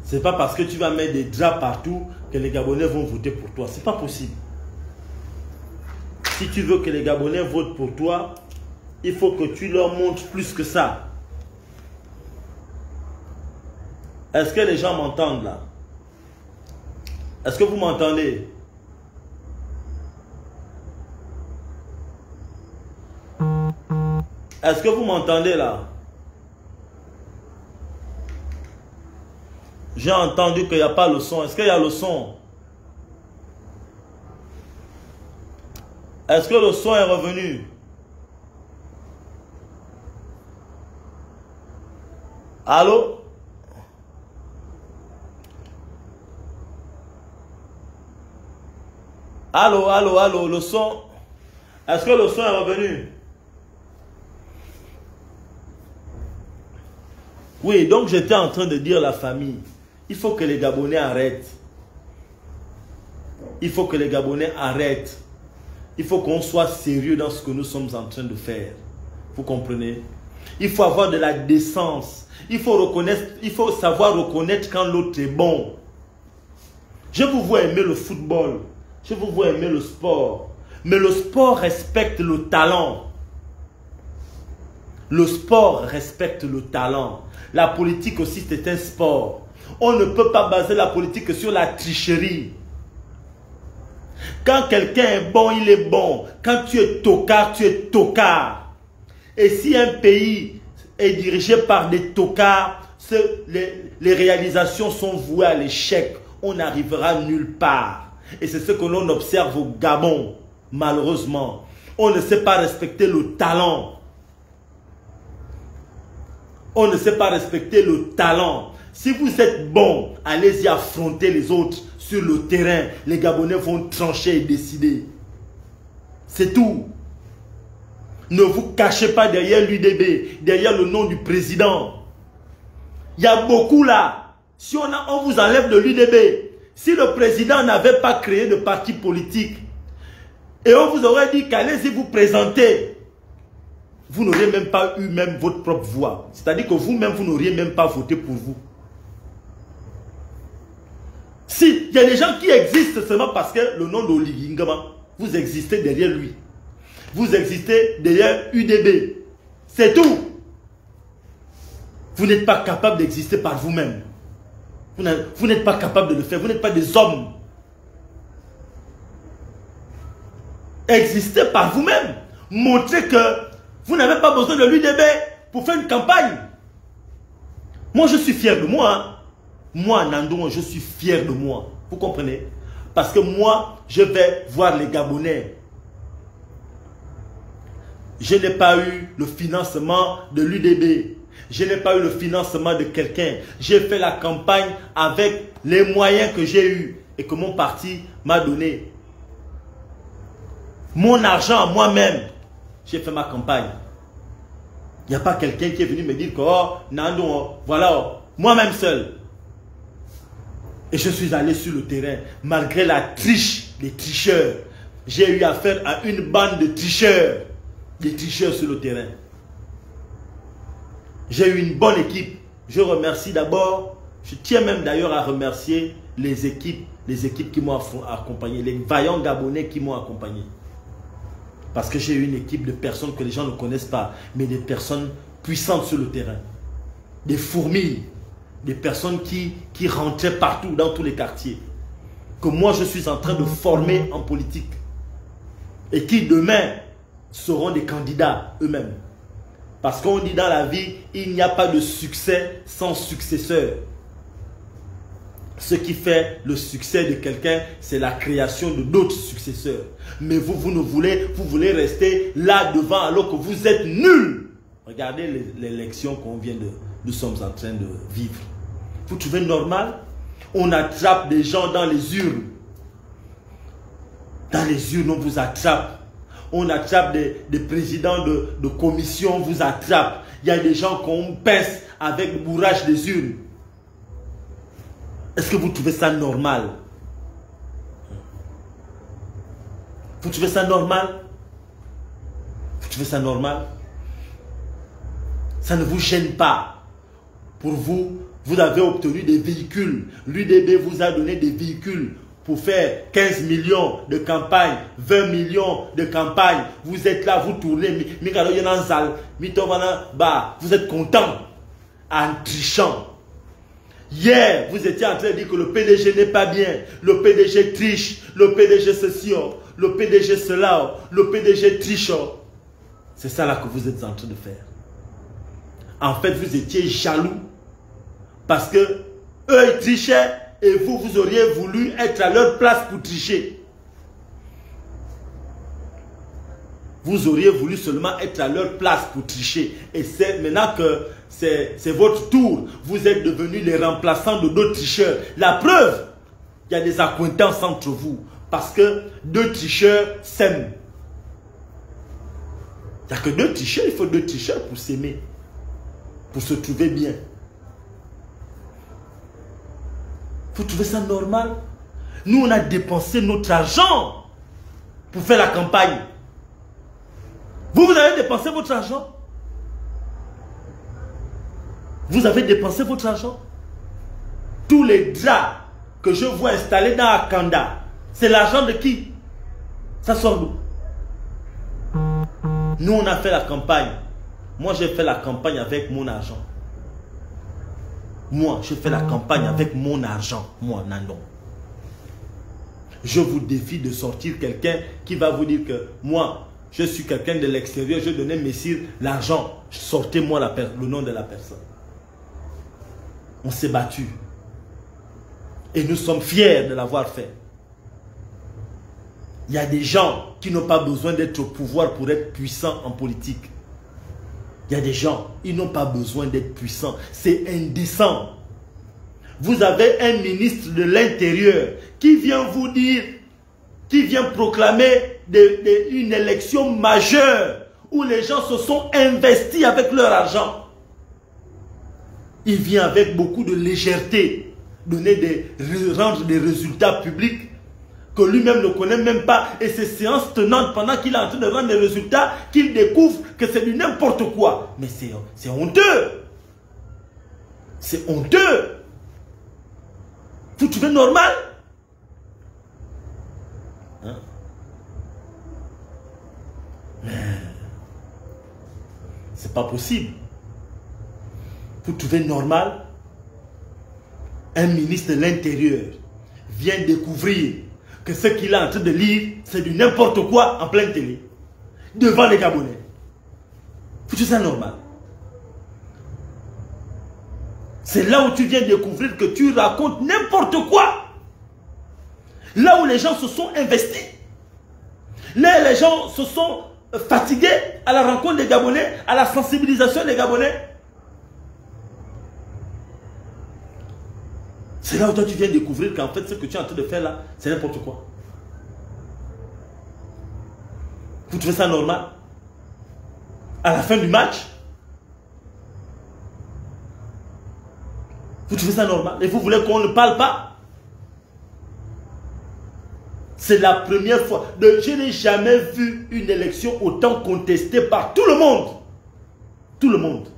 S1: C'est pas parce que tu vas mettre des draps partout que les Gabonais vont voter pour toi. C'est pas possible. Si tu veux que les Gabonais votent pour toi, il faut que tu leur montres plus que ça. Est-ce que les gens m'entendent là? Est-ce que vous m'entendez? Est-ce que vous m'entendez là? J'ai entendu qu'il n'y a pas le son. Est-ce qu'il y a le son? Est-ce que le son est revenu? Allô? Allô, le son. Est-ce que le son est revenu? Oui, donc j'étais en train de dire à la famille, il faut que les Gabonais arrêtent. Il faut que les Gabonais arrêtent. Il faut qu'on soit sérieux dans ce que nous sommes en train de faire. Vous comprenez? Il faut avoir de la décence. Il faut savoir reconnaître quand l'autre est bon. Je vous vois aimer le football. Je vous vois aimer le sport. Mais le sport respecte le talent. Le sport respecte le talent. La politique aussi, c'est un sport. On ne peut pas baser la politique sur la tricherie. Quand quelqu'un est bon, il est bon. Quand tu es tocard, tu es tocard. Et si un pays est dirigé par des tocards, les réalisations sont vouées à l'échec. On n'arrivera nulle part. Et c'est ce que l'on observe au Gabon, malheureusement. On ne sait pas respecter le talent. On ne sait pas respecter le talent. Si vous êtes bon, allez-y affronter les autres sur le terrain. Les Gabonais vont trancher et décider. C'est tout. Ne vous cachez pas derrière l'UDB, derrière le nom du président. Il y a beaucoup là. Si on vous enlève de l'UDB, si le président n'avait pas créé de parti politique, et on vous aurait dit qu'allez-y vous présenter, vous n'auriez même pas eu même votre propre voix. C'est-à-dire que vous-même, vous n'auriez même pas voté pour vous. Si, il y a des gens qui existent seulement parce que le nom d'Oli Ngama, vous existez derrière lui. Vous existez derrière UDB. C'est tout. Vous n'êtes pas capable d'exister par vous-même. Vous n'êtes pas capable de le faire. Vous n'êtes pas des hommes. Existez par vous-même. Montrez que vous n'avez pas besoin de l'UDB pour faire une campagne. Moi, je suis fier de moi. Hein. Moi, Nando, je suis fier de moi. Vous comprenez? Parce que moi, je vais voir les Gabonais. Je n'ai pas eu le financement de l'UDB. Je n'ai pas eu le financement de quelqu'un. J'ai fait la campagne avec les moyens que j'ai eus et que mon parti m'a donné. Mon argent, moi-même, j'ai fait ma campagne. Il n'y a pas quelqu'un qui est venu me dire que, oh, Nando, voilà, moi-même seul. Et je suis allé sur le terrain, malgré la triche des tricheurs. J'ai eu affaire à une bande de tricheurs. Des tricheurs sur le terrain. J'ai eu une bonne équipe. Je remercie d'abord, je tiens même d'ailleurs à remercier les équipes qui m'ont accompagné, les vaillants Gabonais qui m'ont accompagné. Parce que j'ai eu une équipe de personnes que les gens ne connaissent pas, mais des personnes puissantes sur le terrain. Des fourmis, des personnes qui rentraient partout, dans tous les quartiers. Que moi je suis en train de former en politique. Et qui demain seront des candidats eux-mêmes. Parce qu'on dit dans la vie, il n'y a pas de succès sans successeur. Ce qui fait le succès de quelqu'un, c'est la création de d'autres successeurs. Mais vous voulez rester là devant alors que vous êtes nuls. Regardez l'élection nous sommes en train de vivre. Vous trouvez normal? On attrape des gens dans les urnes. Dans les urnes, on vous attrape. On attrape des présidents de commission, on vous attrape. Il y a des gens qu'on pince avec le bourrage des urnes. Est-ce que vous trouvez ça normal? Vous trouvez ça normal? Vous trouvez ça normal? Ça ne vous gêne pas. Pour vous, vous avez obtenu des véhicules. L'UDB vous a donné des véhicules pour faire 15 millions de campagne, 20 millions de campagne. Vous êtes là, vous tournez. Vous êtes content en trichant. Hier, vous étiez en train de dire que le PDG n'est pas bien. Le PDG triche. Le PDG ceci. Le PDG cela. Le PDG triche. C'est ça là que vous êtes en train de faire. En fait, vous étiez jaloux. Parce que eux, ils trichaient. Et vous auriez voulu être à leur place pour tricher. Vous auriez voulu seulement être à leur place pour tricher. Et c'est maintenant que c'est votre tour. Vous êtes devenus les remplaçants de d'autres tricheurs. La preuve, il y a des accointances entre vous. Parce que deux tricheurs s'aiment. Il n'y a que deux tricheurs, il faut deux tricheurs pour s'aimer. Pour se trouver bien. Vous trouvez ça normal? Nous, on a dépensé notre argent pour faire la campagne. Vous avez dépensé votre argent? Vous avez dépensé votre argent? Tous les draps que je vois installés dans Akanda, c'est l'argent de qui? Ça sort d'où? Nous, on a fait la campagne. Moi, j'ai fait la campagne avec mon argent. Moi, je fais la campagne avec mon argent. Moi, Nando. Je vous défie de sortir quelqu'un qui va vous dire que moi, je suis quelqu'un de l'extérieur, je donnais Messire l'argent. Sortez-moi le nom de la personne. On s'est battu. Et nous sommes fiers de l'avoir fait. Il y a des gens qui n'ont pas besoin d'être au pouvoir pour être puissants en politique. Il y a des gens, ils n'ont pas besoin d'être puissants. C'est indécent. Vous avez un ministre de l'Intérieur qui vient vous dire, qui vient proclamer une élection majeure où les gens se sont investis avec leur argent. Il vient avec beaucoup de légèreté rendre des résultats publics que lui-même ne connaît même pas. Et ces séances tenantes, pendant qu'il est en train de rendre des résultats, qu'il découvre que c'est du n'importe quoi. Mais c'est honteux. C'est honteux. Vous trouvez normal? Hein? Mais c'est pas possible. Vous trouvez normal? Un ministre de l'Intérieur vient découvrir que ce qu'il est en train de lire, c'est du n'importe quoi en pleine télé, devant les Gabonais. Vous trouvez ça normal? C'est là où tu viens découvrir que tu racontes n'importe quoi. Là où les gens se sont investis. Là où les gens se sont fatigués à la rencontre des Gabonais, à la sensibilisation des Gabonais. C'est là où toi tu viens découvrir qu'en fait ce que tu es en train de faire là, c'est n'importe quoi. Vous trouvez ça normal? À la fin du match, vous trouvez ça normal? Et vous voulez qu'on ne parle pas? C'est la première fois. Je n'ai jamais vu une élection autant contestée par tout le monde. Tout le monde.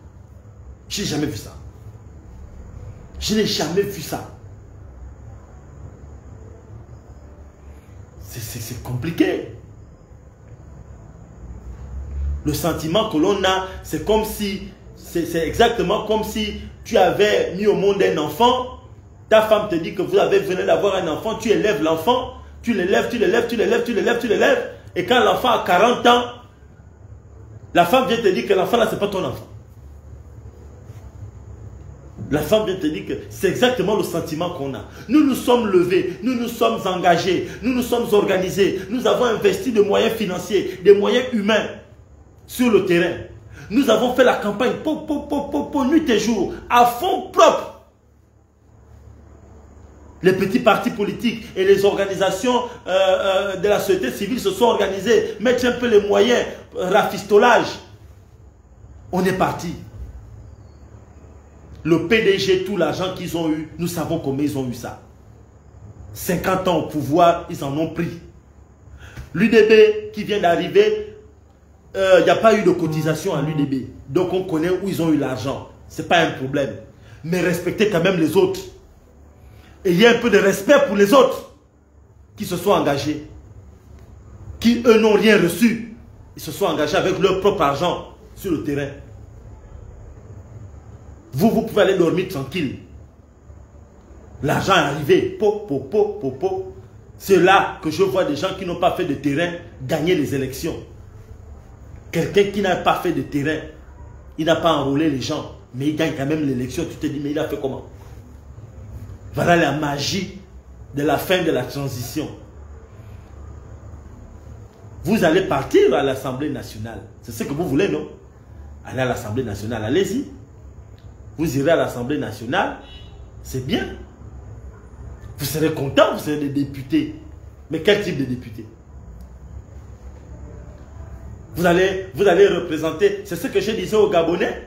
S1: Je n'ai jamais vu ça. Je n'ai jamais vu ça. C'est compliqué. Le sentiment que l'on a, c'est comme si, c'est exactement comme si tu avais mis au monde un enfant, ta femme te dit que vous venez d'avoir un enfant, tu élèves l'enfant, tu l'élèves, tu l'élèves, tu l'élèves, tu l'élèves, tu l'élèves, et quand l'enfant a 40 ans, la femme vient te dire que l'enfant là, c'est pas ton enfant. La femme vient te dire que c'est exactement le sentiment qu'on a. Nous nous sommes levés, nous nous sommes engagés, nous nous sommes organisés, nous avons investi des moyens financiers, des moyens humains sur le terrain. Nous avons fait la campagne nuit et jour, à fond propre. Les petits partis politiques et les organisations de la société civile se sont organisés, mettent un peu les moyens, rafistolage. On est parti. Le PDG, tout l'argent qu'ils ont eu, nous savons comment ils ont eu ça. 50 ans au pouvoir, ils en ont pris. L'UDB qui vient d'arriver, il n'y a pas eu de cotisation à l'UDB. Donc on connaît où ils ont eu l'argent. Ce n'est pas un problème. Mais respectez quand même les autres. Et il y a un peu de respect pour les autres qui se sont engagés. Qui eux n'ont rien reçu. Ils se sont engagés avec leur propre argent sur le terrain. Vous pouvez aller dormir tranquille. L'argent est arrivé. C'est là que je vois des gens qui n'ont pas fait de terrain gagner les élections. Quelqu'un qui n'a pas fait de terrain, il n'a pas enrôlé les gens, mais il gagne quand même l'élection. Tu te dis, mais il a fait comment? Voilà la magie de la fin de la transition. Vous allez partir à l'Assemblée nationale. C'est ce que vous voulez, non? Allez à l'Assemblée nationale, allez-y. Vous irez à l'Assemblée nationale, c'est bien. Vous serez content, vous serez des députés. Mais quel type de député? Vous allez représenter, c'est ce que je disais aux Gabonais.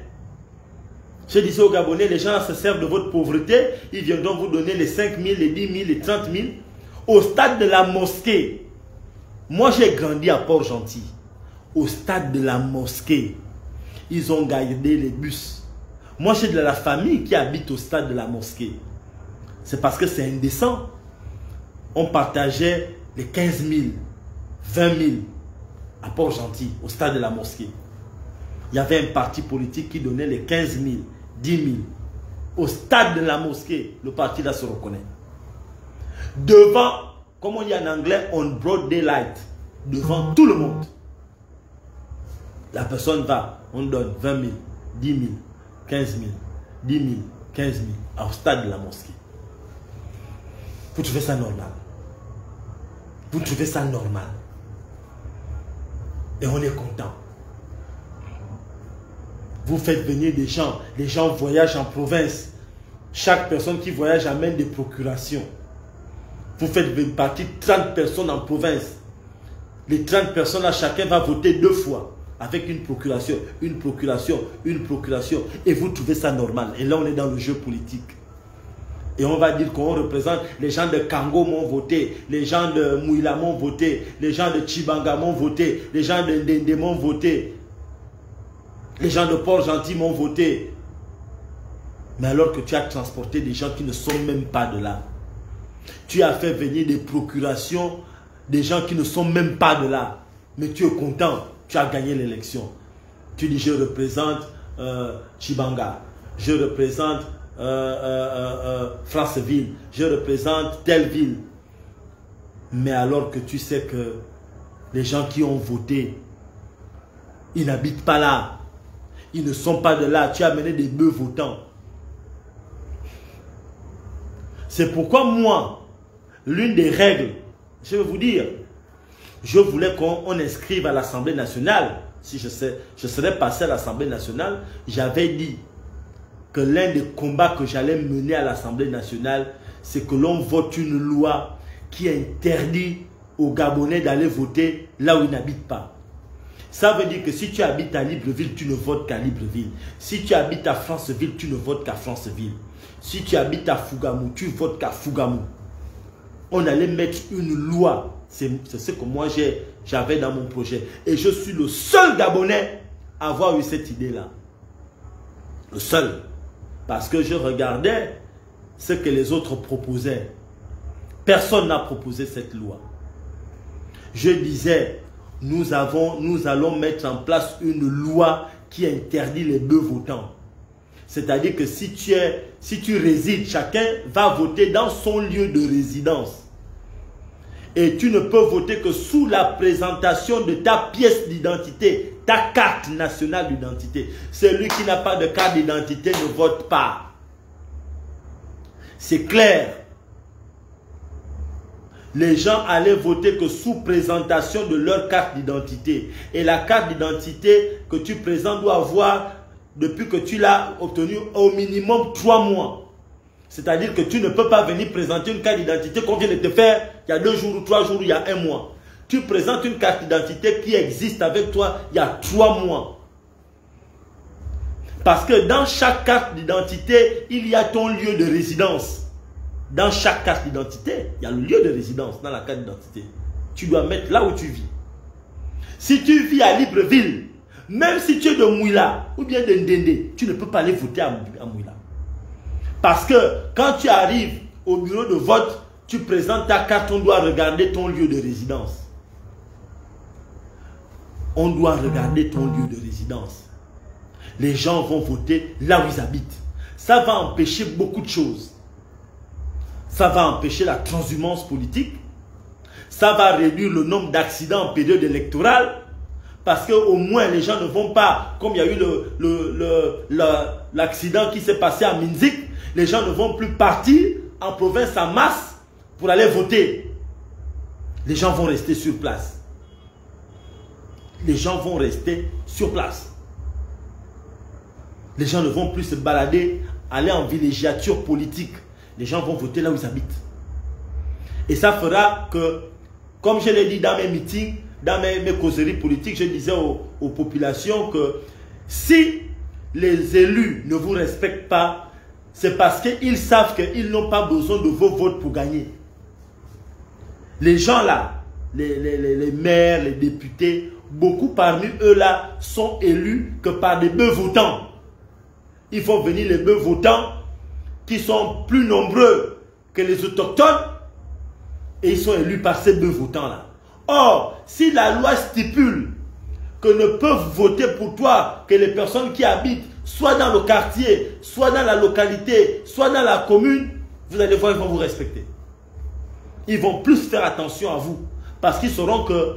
S1: Je disais aux Gabonais, les gens se servent de votre pauvreté, ils viendront vous donner les 5 000, les 10 000, les 30 000. Au stade de la mosquée, moi j'ai grandi à Port-Gentil. Au stade de la mosquée, ils ont gardé les bus. Moi, j'ai de la famille qui habite au stade de la mosquée. C'est parce que c'est indécent. On partageait les 15 000, 20 000 à Port-Gentil, au stade de la mosquée. Il y avait un parti politique qui donnait les 15 000, 10 000. Au stade de la mosquée, le parti là se reconnaît. Devant comme on dit en anglais, on broad daylight, devant tout le monde. La personne va, on donne 20 000, 10 000, 15 000, 10 000, 15 000 au stade de la mosquée. Vous trouvez ça normal? Vous trouvez ça normal? Et on est content. Vous faites venir des gens, les gens voyagent en province. Chaque personne qui voyage amène des procurations. Vous faites partie 30 personnes en province. Les 30 personnes là, chacun va voter 2 fois. Avec une procuration, une procuration, une procuration. Et vous trouvez ça normal. Et là, on est dans le jeu politique. Et on va dire qu'on représente les gens de Kango m'ont voté, les gens de Mouila m'ont voté, les gens de Chibanga m'ont voté, les gens de Ndende m'ont voté, les gens de Port-Gentil m'ont voté. Mais alors que tu as transporté des gens qui ne sont même pas de là. Tu as fait venir des procurations des gens qui ne sont même pas de là. Mais tu es content, tu as gagné l'élection. Tu dis je représente Chibanga, je représente Franceville, je représente telle ville. Mais alors que tu sais que les gens qui ont voté, ils n'habitent pas là. Ils ne sont pas de là. Tu as amené des bœufs votants. C'est pourquoi moi, l'une des règles, je vais vous dire, je voulais qu'on inscrive à l'Assemblée nationale. Si je serais passé à l'Assemblée nationale, j'avais dit que l'un des combats que j'allais mener à l'Assemblée nationale, c'est que l'on vote une loi qui interdit aux Gabonais d'aller voter là où ils n'habitent pas. Ça veut dire que si tu habites à Libreville, tu ne votes qu'à Libreville. Si tu habites à Franceville, tu ne votes qu'à Franceville. Si tu habites à Fougamou, tu votes qu'à Fougamou. On allait mettre une loi. C'est ce que moi j'avais dans mon projet. Et je suis le seul Gabonais à avoir eu cette idée-là. Le seul. Parce que je regardais ce que les autres proposaient. Personne n'a proposé cette loi. Je disais, nous allons mettre en place une loi qui interdit les bœufs votants. C'est-à-dire que si tu résides, chacun va voter dans son lieu de résidence. Et tu ne peux voter que sous la présentation de ta pièce d'identité, ta carte nationale d'identité. Celui qui n'a pas de carte d'identité ne vote pas. C'est clair. Les gens allaient voter que sous présentation de leur carte d'identité. Et la carte d'identité que tu présentes doit avoir, depuis que tu l'as obtenue, au minimum 3 mois. C'est-à-dire que tu ne peux pas venir présenter une carte d'identité qu'on vient de te faire il y a 2 jours ou 3 jours, il y a 1 mois. Tu présentes une carte d'identité qui existe avec toi il y a 3 mois. Parce que dans chaque carte d'identité, il y a ton lieu de résidence. Dans chaque carte d'identité, il y a le lieu de résidence dans la carte d'identité. Tu dois mettre là où tu vis. Si tu vis à Libreville, même si tu es de Mouila ou bien de Ndende, tu ne peux pas aller voter à Mouila. Parce que quand tu arrives au bureau de vote, tu présentes ta carte, on doit regarder ton lieu de résidence. On doit regarder ton lieu de résidence. Les gens vont voter là où ils habitent. Ça va empêcher beaucoup de choses. Ça va empêcher la transhumance politique. Ça va réduire le nombre d'accidents en période électorale. Parce qu'au moins les gens ne vont pas, comme il y a eu l'accident qui s'est passé à Minzik, les gens ne vont plus partir en province en masse pour aller voter. Les gens vont rester sur place. Les gens vont rester sur place. Les gens ne vont plus se balader, aller en villégiature politique. Les gens vont voter là où ils habitent. Et ça fera que, comme je l'ai dit dans mes meetings, dans mes causeries politiques, je disais aux populations que si les élus ne vous respectent pas, c'est parce qu'ils savent qu'ils n'ont pas besoin de vos votes pour gagner. Les gens là, les maires, les députés, beaucoup parmi eux là sont élus que par des bœufs votants. Il faut venir les bœufs votants qui sont plus nombreux que les autochtones et ils sont élus par ces bœufs votants là. Or, si la loi stipule que ne peuvent voter pour toi que les personnes qui habitent soit dans le quartier, soit dans la localité, soit dans la commune, vous allez voir, ils vont vous respecter. Ils vont plus faire attention à vous. Parce qu'ils sauront que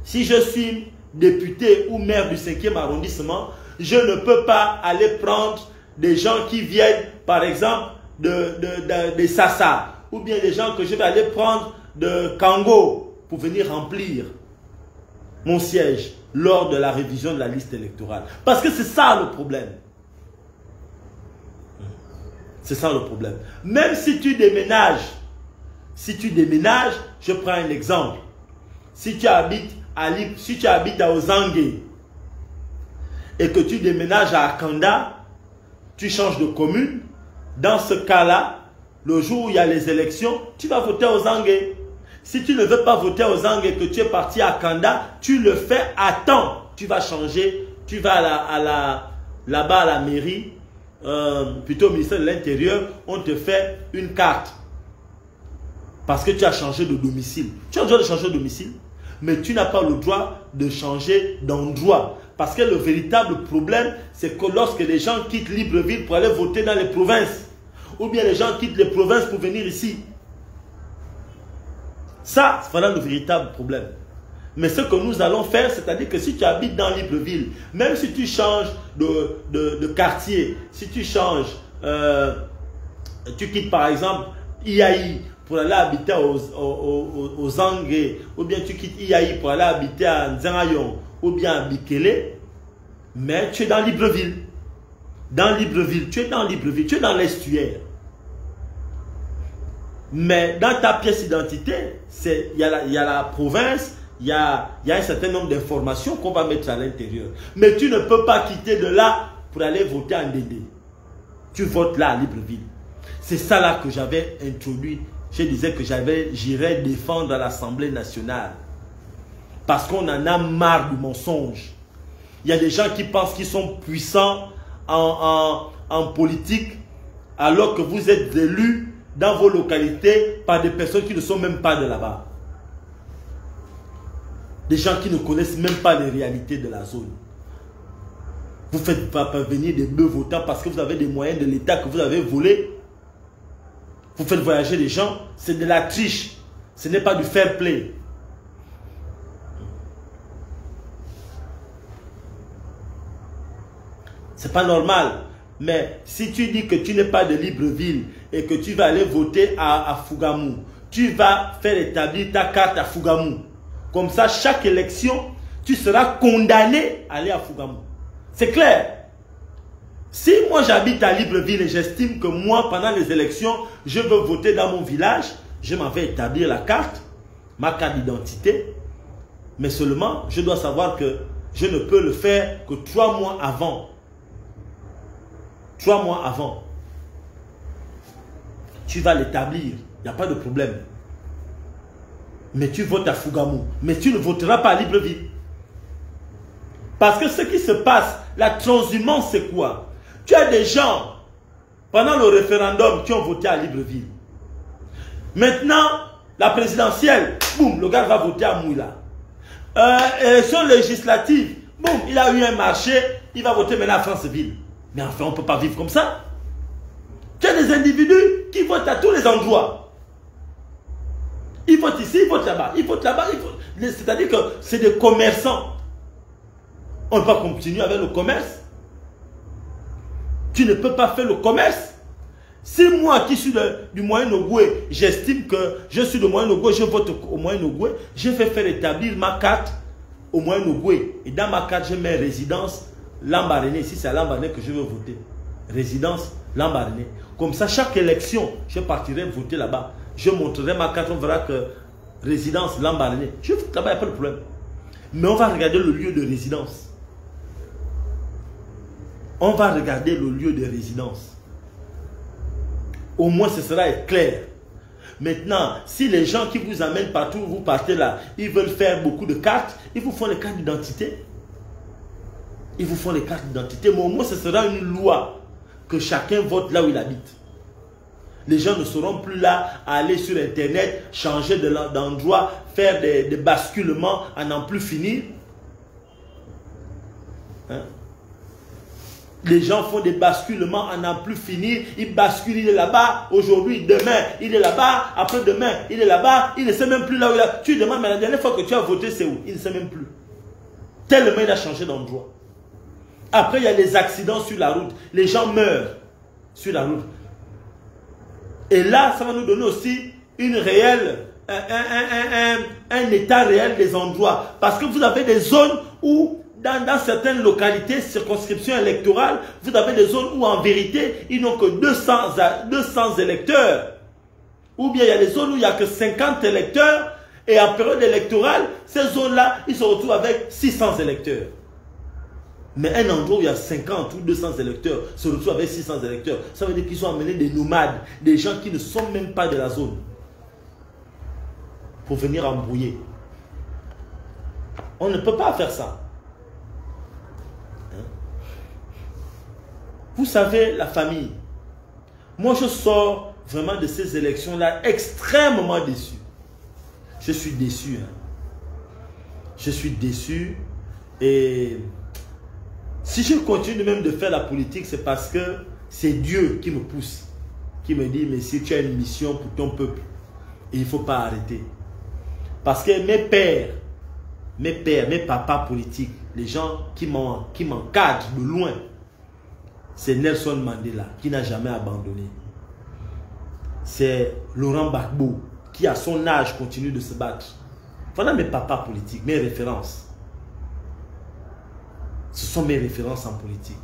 S1: si je suis député ou maire du 5e arrondissement, je ne peux pas aller prendre des gens qui viennent, par exemple, de Sassa, ou bien des gens que je vais aller prendre de Kango pour venir remplir mon siège lors de la révision de la liste électorale. Parce que c'est ça le problème. C'est ça le problème. Même si tu déménages, je prends un exemple. Si tu habites à Ozangue et que tu déménages à Akanda, tu changes de commune, dans ce cas-là, le jour où il y a les élections, tu vas voter à Ozangue. Si tu ne veux pas voter à Ozangue et que tu es parti à Akanda, tu le fais à temps. Tu vas changer, tu vas là-bas à la mairie, plutôt au ministère de l'Intérieur, on te fait une carte. Parce que tu as changé de domicile. Tu as le droit de changer de domicile, mais tu n'as pas le droit de changer d'endroit. Parce que le véritable problème, c'est que lorsque les gens quittent Libreville pour aller voter dans les provinces, ou bien les gens quittent les provinces pour venir ici, ça, c'est vraiment le véritable problème. Mais ce que nous allons faire, c'est-à-dire que si tu habites dans Libreville, même si tu changes de quartier, si tu changes, tu quittes par exemple Iaï pour aller habiter aux Zangue, ou bien tu quittes Iaï pour aller habiter à Nzangayon, ou bien à Bikele, mais tu es dans Libreville. Dans Libreville, tu es dans Libreville, tu es dans l'estuaire. Mais dans ta pièce d'identité, il y a la province, il y a un certain nombre d'informations qu'on va mettre à l'intérieur. Mais tu ne peux pas quitter de là pour aller voter en DD. Tu votes là à Libreville. C'est ça là que j'avais introduit. Je disais que j'irais défendre à l'Assemblée nationale. Parce qu'on en a marre du mensonge. Il y a des gens qui pensent qu'ils sont puissants en politique alors que vous êtes élus dans vos localités par des personnes qui ne sont même pas de là-bas. Des gens qui ne connaissent même pas les réalités de la zone. Vous faites pas venir des bœufs votants parce que vous avez des moyens de l'État que vous avez volés. Vous faites voyager les gens, c'est de la triche. Ce n'est pas du fair play. C'est pas normal. Mais si tu dis que tu n'es pas de Libreville et que tu vas aller voter à Fougamou, tu vas faire établir ta carte à Fougamou. Comme ça, chaque élection, tu seras condamné à aller à Fougamou. C'est clair. Si moi j'habite à Libreville et j'estime que moi, pendant les élections, je veux voter dans mon village, je m'en vais établir la carte, ma carte d'identité. Mais seulement, je dois savoir que je ne peux le faire que 3 mois avant. 3 mois avant. Tu vas l'établir, il n'y a pas de problème. Mais tu votes à Fougamou. Mais tu ne voteras pas à Libreville. Parce que ce qui se passe, la transhumance, c'est quoi? Tu as des gens, pendant le référendum, qui ont voté à Libreville. Maintenant, la présidentielle, boum, le gars va voter à Mouila. Élection législative, boum, il a eu un marché, il va voter maintenant à Franceville. Mais enfin, on ne peut pas vivre comme ça. Tu as des individus qui votent à tous les endroits. Ils votent ici, ils votent là-bas, ils votent là-bas. C'est-à-dire que c'est des commerçants. On ne peut pas continuer avec le commerce. Tu ne peux pas faire le commerce. Si moi qui suis du Moyen-Ogoué, j'estime que je suis de Moyen-Ogoué, je vote au Moyen-Ogoué, je vais faire établir ma carte au Moyen-Ogoué. Et dans ma carte, je mets résidence Lambaréné. Ici, c'est à Lambaréné que je veux voter. Résidence Lambaréné. Comme ça, chaque élection, je partirai voter là-bas. Je montrerai ma carte, on verra que résidence Lambaréné. Je vote là-bas, il n'y a pas de problème. Mais on va regarder le lieu de résidence. On va regarder le lieu de résidence. Au moins, ce sera clair. Maintenant, si les gens qui vous amènent partout où vous partez là, ils veulent faire beaucoup de cartes, ils vous font les cartes d'identité. Ils vous font les cartes d'identité. Mais au moins, ce sera une loi que chacun vote là où il habite. Les gens ne seront plus là à aller sur Internet, changer d'endroit, faire des basculements à n'en plus finir. Hein? Les gens font des basculements à n'en plus finir. Ils basculent, il est là-bas, aujourd'hui, demain, il est là-bas, après-demain, il est là-bas, il ne sait même plus là où il est. Tu lui demandes, mais la dernière fois que tu as voté, c'est où? Il ne sait même plus. Tellement il a changé d'endroit. Après, il y a les accidents sur la route. Les gens meurent sur la route. Et là, ça va nous donner aussi une réelle, un état réel des endroits. Parce que vous avez des zones où, dans certaines localités, circonscriptions électorales, vous avez des zones où, en vérité, ils n'ont que 200 électeurs. Ou bien il y a des zones où il n'y a que 50 électeurs. Et en période électorale, ces zones-là, ils se retrouvent avec 600 électeurs. Mais un endroit où il y a 50 ou 200 électeurs se retrouve avec 600 électeurs. Ça veut dire qu'ils ont amené des nomades, des gens qui ne sont même pas de la zone, pour venir embrouiller. On ne peut pas faire ça. Vous savez, la famille, moi je sors vraiment de ces élections-là extrêmement déçu. Je suis déçu. Je suis déçu. Et si je continue même de faire la politique, c'est parce que c'est Dieu qui me pousse. Qui me dit, mais si tu as une mission pour ton peuple, il ne faut pas arrêter. Parce que mes papas politiques, les gens qui m'encadrent de loin, c'est Nelson Mandela qui n'a jamais abandonné. C'est Laurent Gbagbo qui à son âge continue de se battre. Voilà mes papas politiques, mes références. Ce sont mes références en politique.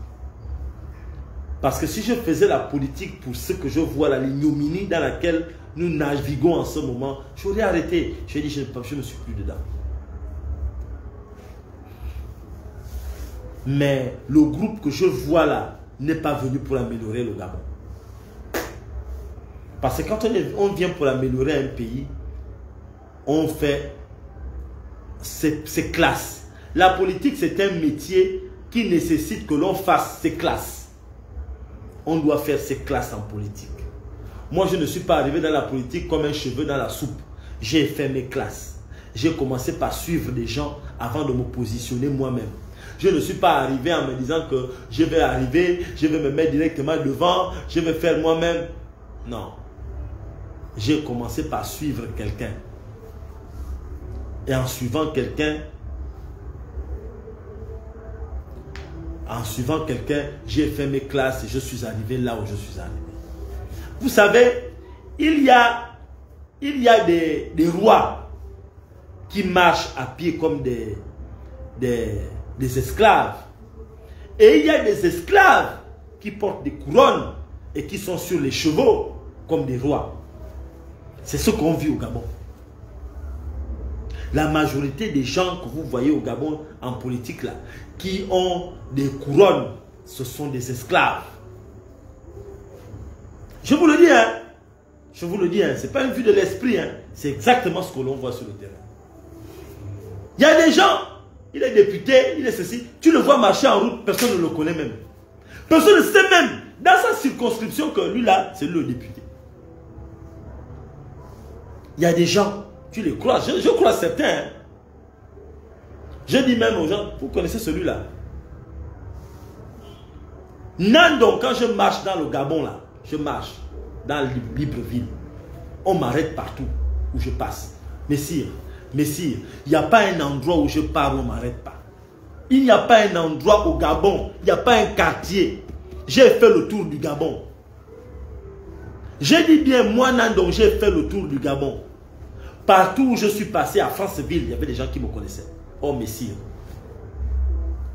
S1: Parce que si je faisais la politique pour ce que je vois, la ignominie dans laquelle nous naviguons en ce moment, j'aurais arrêté. Je dit, je ne suis plus dedans. Mais le groupe que je vois là n'est pas venu pour améliorer le Gabon. Parce que quand on vient pour améliorer un pays, on fait ses classes. La politique, c'est un métier qui nécessite que l'on fasse ses classes. On doit faire ses classes en politique. Moi, je ne suis pas arrivé dans la politique comme un cheveu dans la soupe. J'ai fait mes classes. J'ai commencé par suivre des gens avant de me positionner moi-même. Je ne suis pas arrivé en me disant que je vais arriver, je vais me mettre directement devant, je vais faire moi-même. Non. J'ai commencé par suivre quelqu'un. Et en suivant quelqu'un, j'ai fait mes classes et je suis arrivé là où je suis arrivé. Vous savez, il y a des rois qui marchent à pied comme des esclaves. Et il y a des esclaves qui portent des couronnes et qui sont sur les chevaux comme des rois. C'est ce qu'on vit au Gabon. La majorité des gens que vous voyez au Gabon en politique là, qui ont des couronnes, ce sont des esclaves. Je vous le dis, hein. Je vous le dis, hein. Ce n'est pas une vue de l'esprit, hein. C'est exactement ce que l'on voit sur le terrain. Il y a des gens, il est député, il est ceci, tu le vois marcher en route, personne ne le connaît même. Personne ne sait même, dans sa circonscription, que lui là, c'est le député. Il y a des gens, tu les crois, je crois certains. Hein. Je dis même aux gens, vous connaissez celui-là. Donc, quand je marche dans le Gabon, là, je marche dans Libreville, on m'arrête partout où je passe. Messire, il n'y a pas un endroit où je pars où on ne m'arrête pas. Il n'y a pas un endroit au Gabon, il n'y a pas un quartier. J'ai fait le tour du Gabon. J'ai dit bien, moi, donc j'ai fait le tour du Gabon. Partout où je suis passé, à Franceville, il y avait des gens qui me connaissaient. Oh, messire.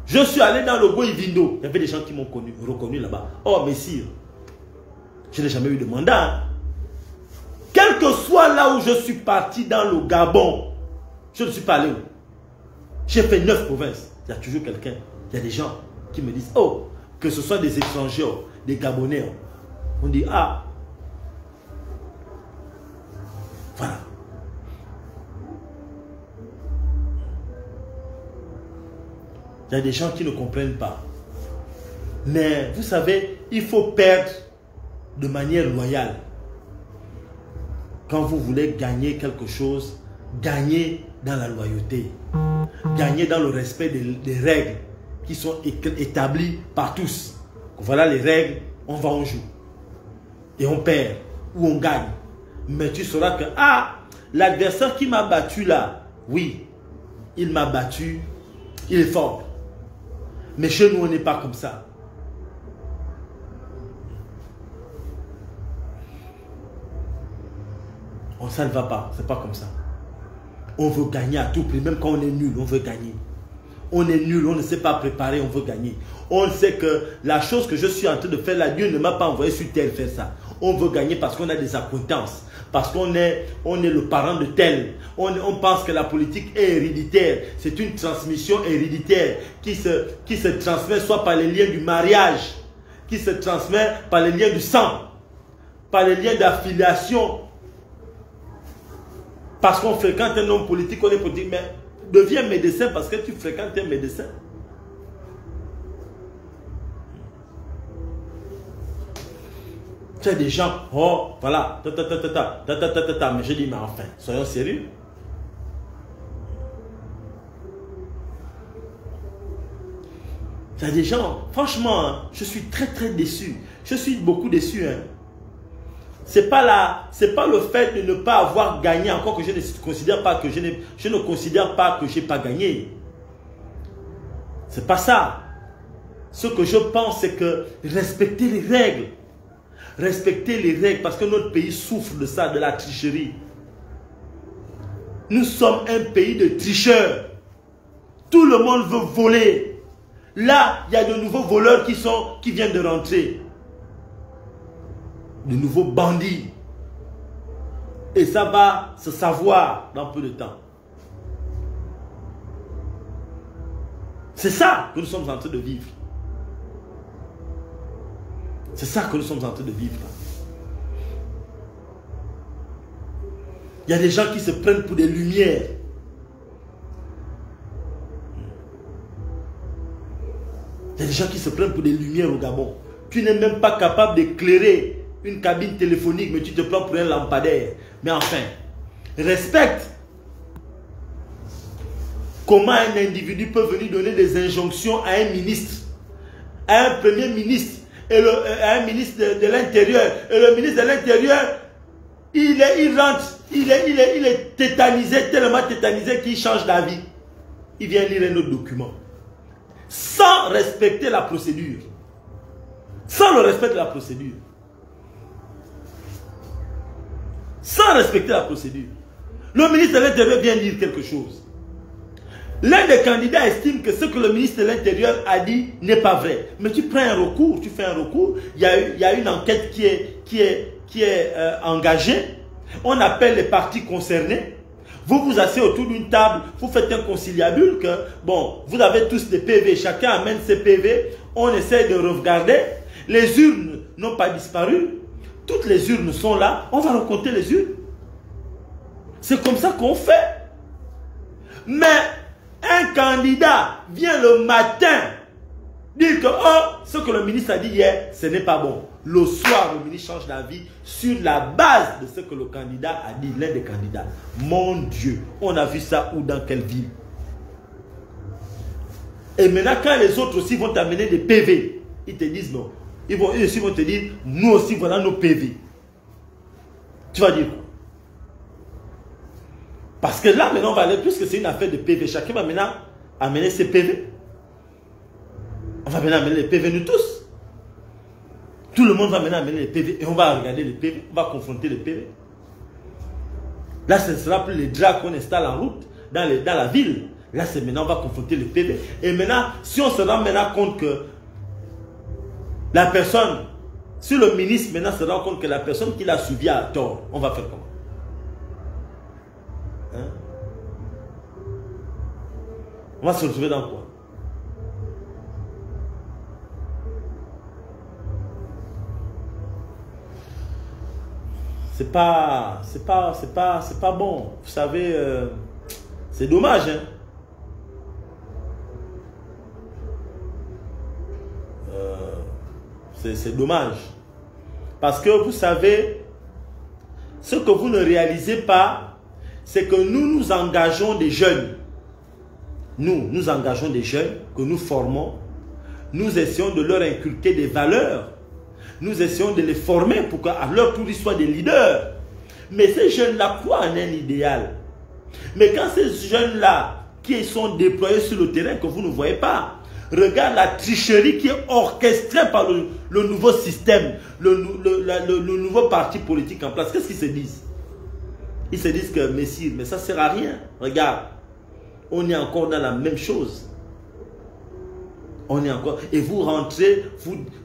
S1: Je suis allé dans le Goïvindo, il y avait des gens qui m'ont reconnu là-bas. Oh, messire. Je n'ai jamais eu de mandat. Hein. Quel que soit là où je suis parti dans le Gabon, je ne suis pas allé où. J'ai fait 9 provinces. Il y a toujours quelqu'un, il y a des gens qui me disent, oh, que ce soit des étrangers, des Gabonais. On dit, ah, voilà. Il y a des gens qui ne comprennent pas. Mais vous savez, il faut perdre de manière loyale. Quand vous voulez gagner quelque chose, gagnez dans la loyauté. Gagnez dans le respect des règles qui sont établies par tous. Voilà les règles, on va en joue. Et on perd ou on gagne. Mais tu sauras que, ah, l'adversaire qui m'a battu là, oui, il m'a battu, il est fort. Mais chez nous, on n'est pas comme ça. Ça ne va pas, c'est pas comme ça. On veut gagner à tout prix, même quand on est nul, on veut gagner. On est nul, on ne sait pas préparer, on veut gagner. On sait que la chose que je suis en train de faire là, Dieu ne m'a pas envoyé sur tel faire ça. On veut gagner parce qu'on a des acquaintances, parce qu'on est le parent de tel. On pense que la politique est héréditaire. C'est une transmission héréditaire qui se transmet soit par les liens du mariage, qui se transmet par les liens du sang, par les liens d'affiliation. Parce qu'on fréquente un homme politique, on est politique, mais deviens médecin parce que tu fréquentes un médecin. Tu as des gens, oh, voilà, mais je dis, mais enfin, soyons sérieux. Tu as des gens, franchement, hein, je suis très très déçu. Je suis beaucoup déçu, hein. C'est pas le fait de ne pas avoir gagné, encore que je ne considère pas que je ne considère pas que j'ai pas gagné. C'est pas ça. Ce que je pense, c'est que respecter les règles. Respecter les règles, parce que notre pays souffre de ça, de la tricherie. Nous sommes un pays de tricheurs. Tout le monde veut voler. Là, il y a de nouveaux voleurs qui viennent de rentrer. De nouveaux bandits. Et ça va se savoir dans peu de temps. C'est ça que nous sommes en train de vivre. C'est ça que nous sommes en train de vivre. Il y a des gens qui se prennent pour des lumières. Il y a des gens qui se prennent pour des lumières au Gabon. Tu n'es même pas capable d'éclairer une cabine téléphonique, mais tu te prends pour un lampadaire. Mais enfin, respecte. Comment un individu peut venir donner des injonctions à un ministre, à un premier ministre, et à un ministre de l'Intérieur. Et le ministre de l'Intérieur, il rentre, il est tétanisé, tellement tétanisé qu'il change d'avis. Il vient lire un autre document. Sans respecter la procédure. Sans le respect de la procédure. Sans respecter la procédure. Le ministre de l'Intérieur vient dire quelque chose. L'un des candidats estime que ce que le ministre de l'Intérieur a dit n'est pas vrai. Mais tu prends un recours, tu fais un recours, il y a une enquête qui est engagée. On appelle les parties concernées. Vous vous asseyez autour d'une table, vous faites un conciliabule que, bon, vous avez tous des PV, chacun amène ses PV, on essaie de regarder. Les urnes n'ont pas disparu. Toutes les urnes sont là, on va recompter les urnes. C'est comme ça qu'on fait. Mais un candidat vient le matin dire que oh, ce que le ministre a dit hier, ce n'est pas bon. Le soir, le ministre change d'avis sur la base de ce que le candidat a dit, l'un des candidats. Mon Dieu, on a vu ça où, dans quelle ville? Et maintenant, quand les autres aussi vont t'amener des PV, ils te disent non. Ils aussi vont te dire, nous aussi, voilà nos PV. Tu vas dire quoi? Parce que là, maintenant, on va aller, puisque c'est une affaire de PV, chacun va maintenant amener ses PV. On va maintenant amener les PV, nous tous. Tout le monde va maintenant amener les PV et on va regarder les PV, on va confronter les PV. Là, ce ne sera plus les draps qu'on installe en route dans la ville. Là, c'est maintenant, on va confronter les PV. Et maintenant, si on se rend maintenant compte que la personne, si le ministre maintenant se rend compte que la personne qui l'a suivi a tort, on va faire comment? Hein? On va se retrouver dans quoi? C'est pas bon. Vous savez, c'est dommage. Hein? C'est dommage. Parce que vous savez, ce que vous ne réalisez pas, c'est que nous engageons des jeunes. Nous engageons des jeunes que nous formons. nous essayons de leur inculquer des valeurs. Nous essayons de les former pour qu'à leur tour, ils soient des leaders. Mais ces jeunes-là croient en un idéal. Mais quand ces jeunes-là, qui sont déployés sur le terrain, que vous ne voyez pas, regardent la tricherie qui est orchestrée par le nouveau système, le nouveau parti politique en place, qu'est-ce qu'ils se disent? Ils se disent que, messire, mais ça ne sert à rien. Regarde, on est encore dans la même chose. On est encore, et vous rentrez,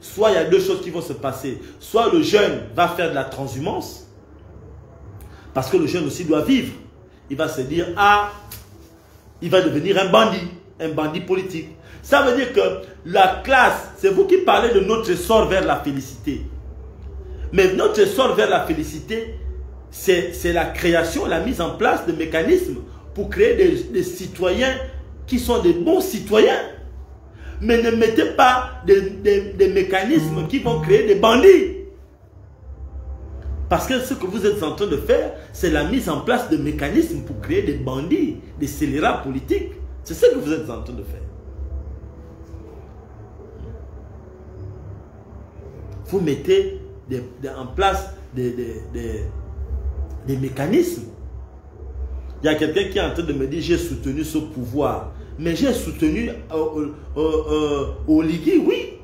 S1: soit il y a deux choses qui vont se passer. Soit le jeune va faire de la transhumance, parce que le jeune aussi doit vivre. Il va se dire, ah, il va devenir un bandit politique. Ça veut dire que la classe, c'est vous qui parlez de notre essor vers la félicité. Mais notre essor vers la félicité, c'est la création, la mise en place de mécanismes pour créer des citoyens qui sont des bons citoyens. Mais ne mettez pas des mécanismes qui vont créer des bandits. Parce que ce que vous êtes en train de faire, c'est la mise en place de mécanismes pour créer des bandits, des scélérats politiques. C'est ce que vous êtes en train de faire. Vous mettez en place des mécanismes. Il y a quelqu'un qui est en train de me dire, j'ai soutenu ce pouvoir. Mais j'ai soutenu Oligui, oui.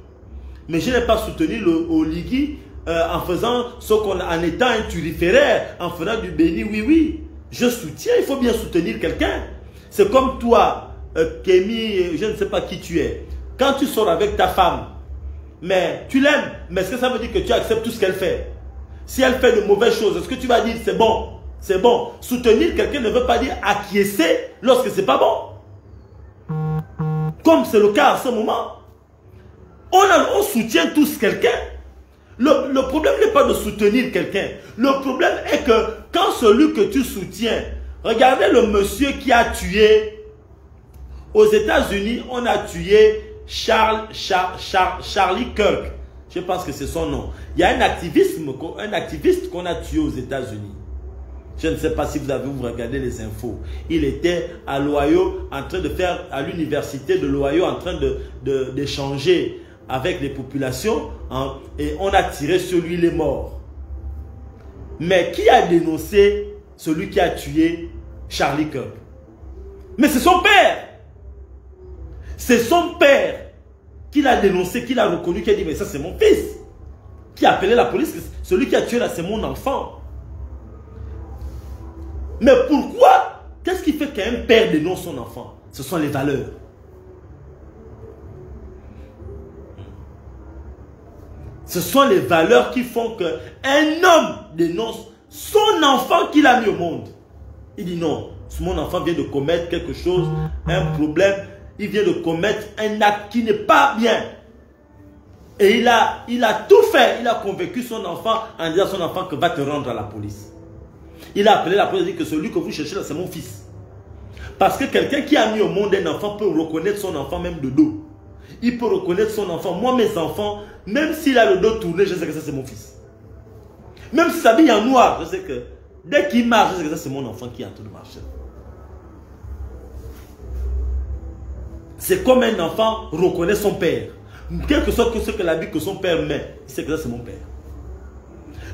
S1: Mais je n'ai pas soutenu Oligui en faisant en étant un turiféraire, en faisant du béni, oui, oui. Je soutiens, il faut bien soutenir quelqu'un. C'est comme toi, Kémy, je ne sais pas qui tu es. Quand tu sors avec ta femme, mais tu l'aimes, mais est-ce que ça veut dire que tu acceptes tout ce qu'elle fait? Si elle fait de mauvaises choses, est-ce que tu vas dire c'est bon? C'est bon. Soutenir quelqu'un ne veut pas dire acquiescer lorsque c'est pas bon. Comme c'est le cas à ce moment. On soutient tous quelqu'un. Le problème n'est pas de soutenir quelqu'un. Le problème est que quand celui que tu soutiens, regardez le monsieur qui a tué, aux États-Unis, on a tué Charlie Kirk. Je pense que c'est son nom. Il y a un activiste qu'on a tué aux États-Unis. Je ne sais pas si vous avez regardé les infos. Il était à l'Ohio, en train de faire, à l'université de l'Ohio, en train d'échanger avec les populations, hein, et on a tiré sur lui, il est mort. Mais qui a dénoncé celui qui a tué Charlie Kirk? Mais c'est son père. C'est son père qui l'a dénoncé, qui l'a reconnu, qui a dit, mais ça c'est mon fils. Qui a appelé la police, celui qui a tué là, c'est mon enfant. Mais pourquoi? Qu'est-ce qui fait qu'un père dénonce son enfant? Ce sont les valeurs. Ce sont les valeurs qui font qu'un homme dénonce son enfant qu'il a mis au monde. Il dit non, mon enfant vient de commettre quelque chose, un problème, il vient de commettre un acte qui n'est pas bien. Et il a tout fait, il a convaincu son enfant en disant à son enfant que va te rendre à la police. Il a appelé la police et dit que celui que vous cherchez là, c'est mon fils. Parce que quelqu'un qui a mis au monde un enfant peut reconnaître son enfant même de dos. Il peut reconnaître son enfant. Moi, mes enfants, même s'il a le dos tourné, je sais que ça c'est mon fils. Même s'il s'habille en noir, je sais que dès qu'il marche, je sais que ça c'est mon enfant qui est en train de marcher. C'est comme un enfant reconnaît son père. Quel que soit ce que l'habit que son père met, il sait que ça c'est mon père.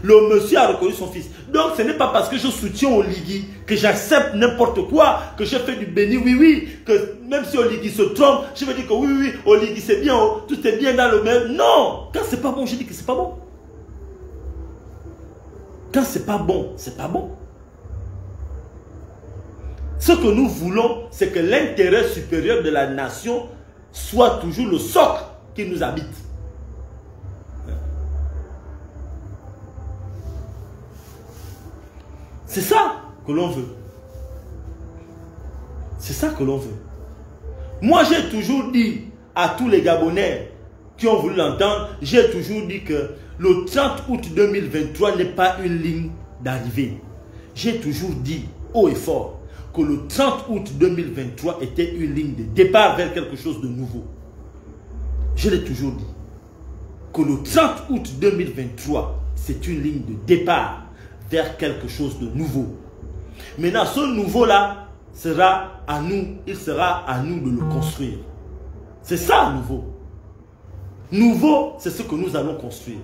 S1: Le monsieur a reconnu son fils. Donc ce n'est pas parce que je soutiens Oligui que j'accepte n'importe quoi, que je fais du béni, oui, oui, que même si Oligui se trompe, je vais dire que oui, oui, oui, Oligui c'est bien, tout est bien dans le même. Non, quand c'est pas bon, je dis que c'est pas bon. Quand c'est pas bon, c'est pas bon. Ce que nous voulons, c'est que l'intérêt supérieur de la nation soit toujours le socle qui nous habite. C'est ça que l'on veut. C'est ça que l'on veut. Moi, j'ai toujours dit à tous les Gabonais qui ont voulu l'entendre, j'ai toujours dit que le 30 août 2023 n'est pas une ligne d'arrivée. J'ai toujours dit haut et fort que le 30 août 2023 était une ligne de départ vers quelque chose de nouveau. Je l'ai toujours dit. Que le 30 août 2023, c'est une ligne de départ vers quelque chose de nouveau. Maintenant, ce nouveau-là sera à nous, il sera à nous de le construire. C'est ça, nouveau. Nouveau, c'est ce que nous allons construire.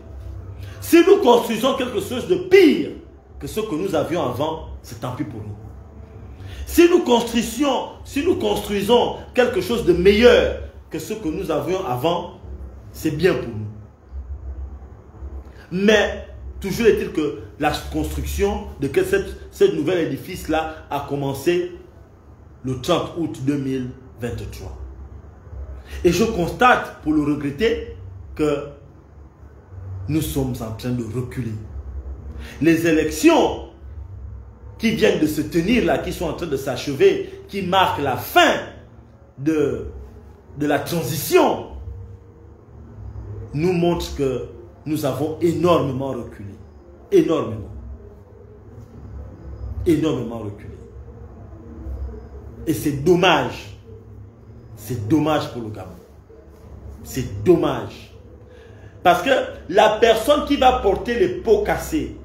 S1: Si nous construisons quelque chose de pire que ce que nous avions avant, c'est tant pis pour nous. Si nous construisons quelque chose de meilleur que ce que nous avions avant, c'est bien pour nous. Mais toujours est-il que la construction de cette nouvel édifice-là a commencé le 30 août 2023. Et je constate, pour le regretter, que nous sommes en train de reculer. Les élections qui viennent de se tenir là, qui sont en train de s'achever, qui marquent la fin de la transition, nous montrent que nous avons énormément reculé. Énormément. Énormément reculé. Et c'est dommage. C'est dommage pour le Gabon. C'est dommage. Parce que la personne qui va porter les pots cassés,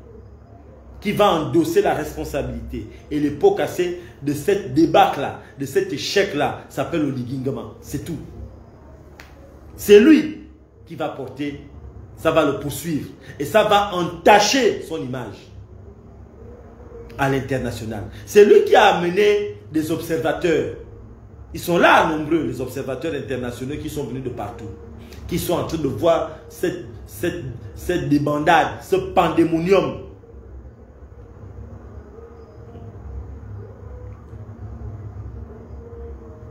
S1: qui va endosser la responsabilité et les pots cassés de cette débâcle-là, de cet échec-là, s'appelle Oligui Nguema. C'est tout. C'est lui qui va porter, ça va le poursuivre. Et ça va entacher son image à l'international. C'est lui qui a amené des observateurs. Ils sont là nombreux, les observateurs internationaux qui sont venus de partout, qui sont en train de voir cette débandade, ce pandémonium.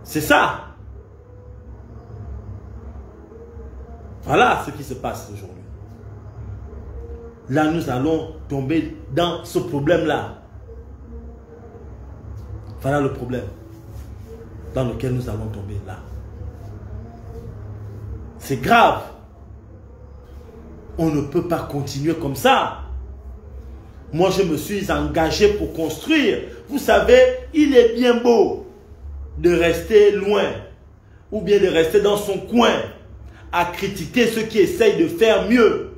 S1: C'est ça. Voilà ce qui se passe aujourd'hui. Là, nous allons tomber dans ce problème-là. Voilà le problème dans lequel nous allons tomber là. C'est grave. On ne peut pas continuer comme ça. Moi, je me suis engagé pour construire. Vous savez, il est bien beau de rester loin ou bien de rester dans son coin à critiquer ceux qui essayent de faire mieux.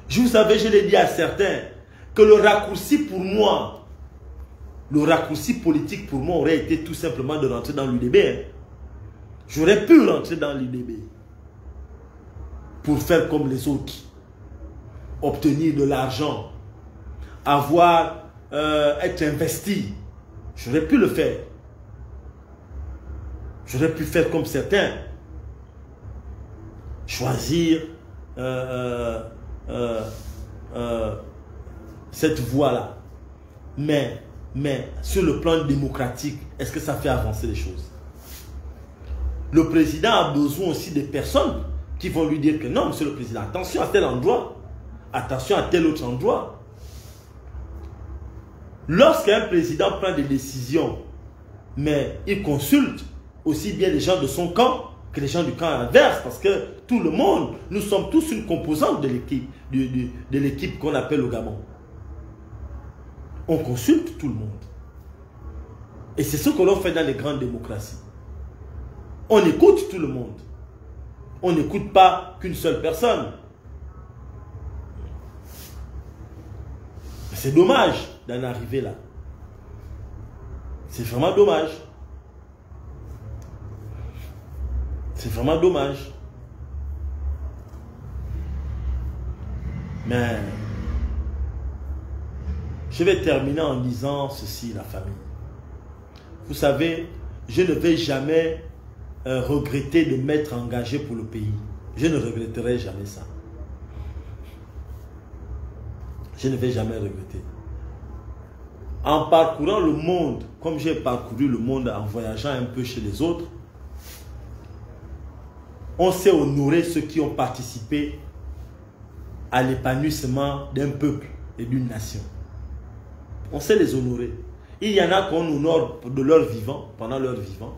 S1: Vous savez, je l'ai dit à certains, que le raccourci pour moi, le raccourci politique pour moi aurait été tout simplement de rentrer dans l'UDB. Hein. J'aurais pu rentrer dans l'UDB pour faire comme les autres, obtenir de l'argent, être investi. J'aurais pu le faire. J'aurais pu faire comme certains. Choisir cette voie-là. Mais sur le plan démocratique, est-ce que ça fait avancer les choses? Le président a besoin aussi des personnes qui vont lui dire que non, monsieur le président, attention à tel endroit, attention à tel autre endroit. Lorsqu'un président prend des décisions, mais il consulte aussi bien les gens de son camp que les gens du camp adverse, parce que tout le monde, nous sommes tous une composante de l'équipe qu'on appelle le Gabon. On consulte tout le monde. Et c'est ce que l'on fait dans les grandes démocraties. On écoute tout le monde. On n'écoute pas qu'une seule personne. C'est dommage d'en arriver là. C'est vraiment dommage. C'est vraiment dommage. Mais je vais terminer en disant ceci, la famille. Vous savez, je ne vais jamais regretter de m'être engagé pour le pays. Je ne regretterai jamais ça. Je ne vais jamais regretter. En parcourant le monde, comme j'ai parcouru le monde en voyageant un peu chez les autres, on sait honorer ceux qui ont participé à l'épanouissement d'un peuple et d'une nation. On sait les honorer. Il y en a qu'on honore de leur vivant, pendant leur vivant.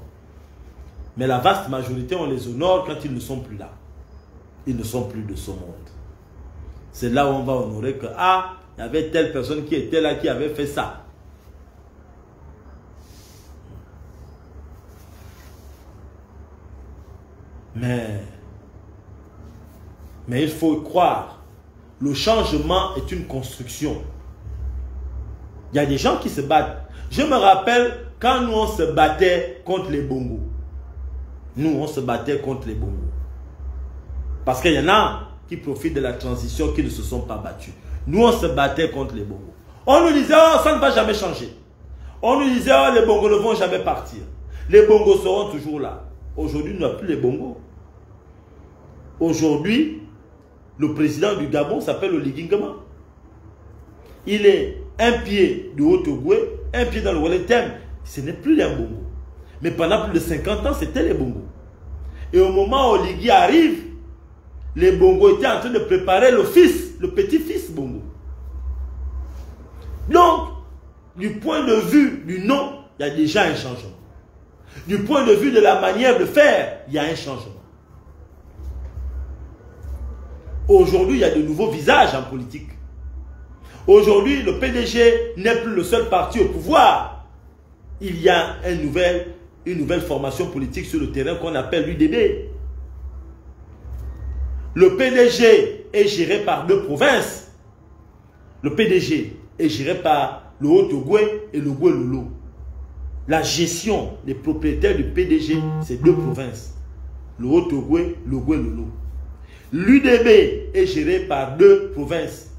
S1: Mais la vaste majorité, on les honore quand ils ne sont plus là. Ils ne sont plus de ce monde. C'est là où on va honorer que, ah, il y avait telle personne qui était là, qui avait fait ça. Mais il faut croire, le changement est une construction. Il y a des gens qui se battent. Je me rappelle quand nous on se battait contre les Bongos. Nous on se battait contre les Bongos.
S2: Parce qu'il y en a qui profitent de la transition, qui ne se sont pas battus. Nous, on se battait contre les Bongos. On nous disait, oh, ça ne va jamais changer. On nous disait, oh, les Bongos ne vont jamais partir. Les Bongos seront toujours là. Aujourd'hui, nous n'avons plus les Bongos. Aujourd'hui, le président du Gabon s'appelle Oligui Nguema. Il est un pied de Haut-Ogooué, un pied dans le Wellington. Ce n'est plus les Bongos. Mais pendant plus de 50 ans, c'était les Bongos. Et au moment où Oligui arrive, les Bongos étaient en train de préparer le fils, le petit-fils Bongo. Donc, du point de vue du nom, il y a déjà un changement. Du point de vue de la manière de faire, il y a un changement. Aujourd'hui, il y a de nouveaux visages en politique. Aujourd'hui, le PDG n'est plus le seul parti au pouvoir. Il y a une nouvelle formation politique sur le terrain qu'on appelle l'UDB. Le PDG est géré par 2 provinces. Le PDG est géré par le Haut-Ogooué et le Goué-Lolo. La gestion des propriétaires du PDG, c'est 2 provinces. Le Haut-Ogooué, le Goué-Lolo. L'UDB est géré par 2 provinces.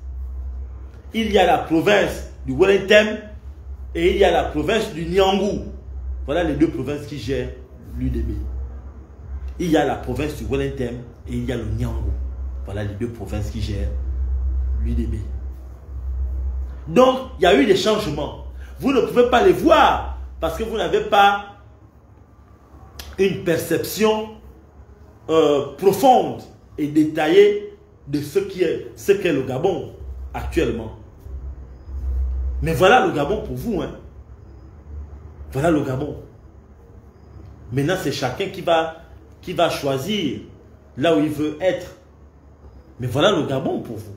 S2: Il y a la province du Wellington et il y a la province du Nyangou. Voilà les 2 provinces qui gèrent l'UDB. Il y a la province du Wellington et il y a le Nyangou. Voilà les 2 provinces qui gèrent l'UDB. Donc, il y a eu des changements. Vous ne pouvez pas les voir parce que vous n'avez pas une perception profonde et détaillée de ce qu'est le Gabon actuellement. Mais voilà le Gabon pour vous. Hein. Voilà le Gabon. Maintenant, c'est chacun qui va choisir là où il veut être. Mais voilà le Gabon pour vous.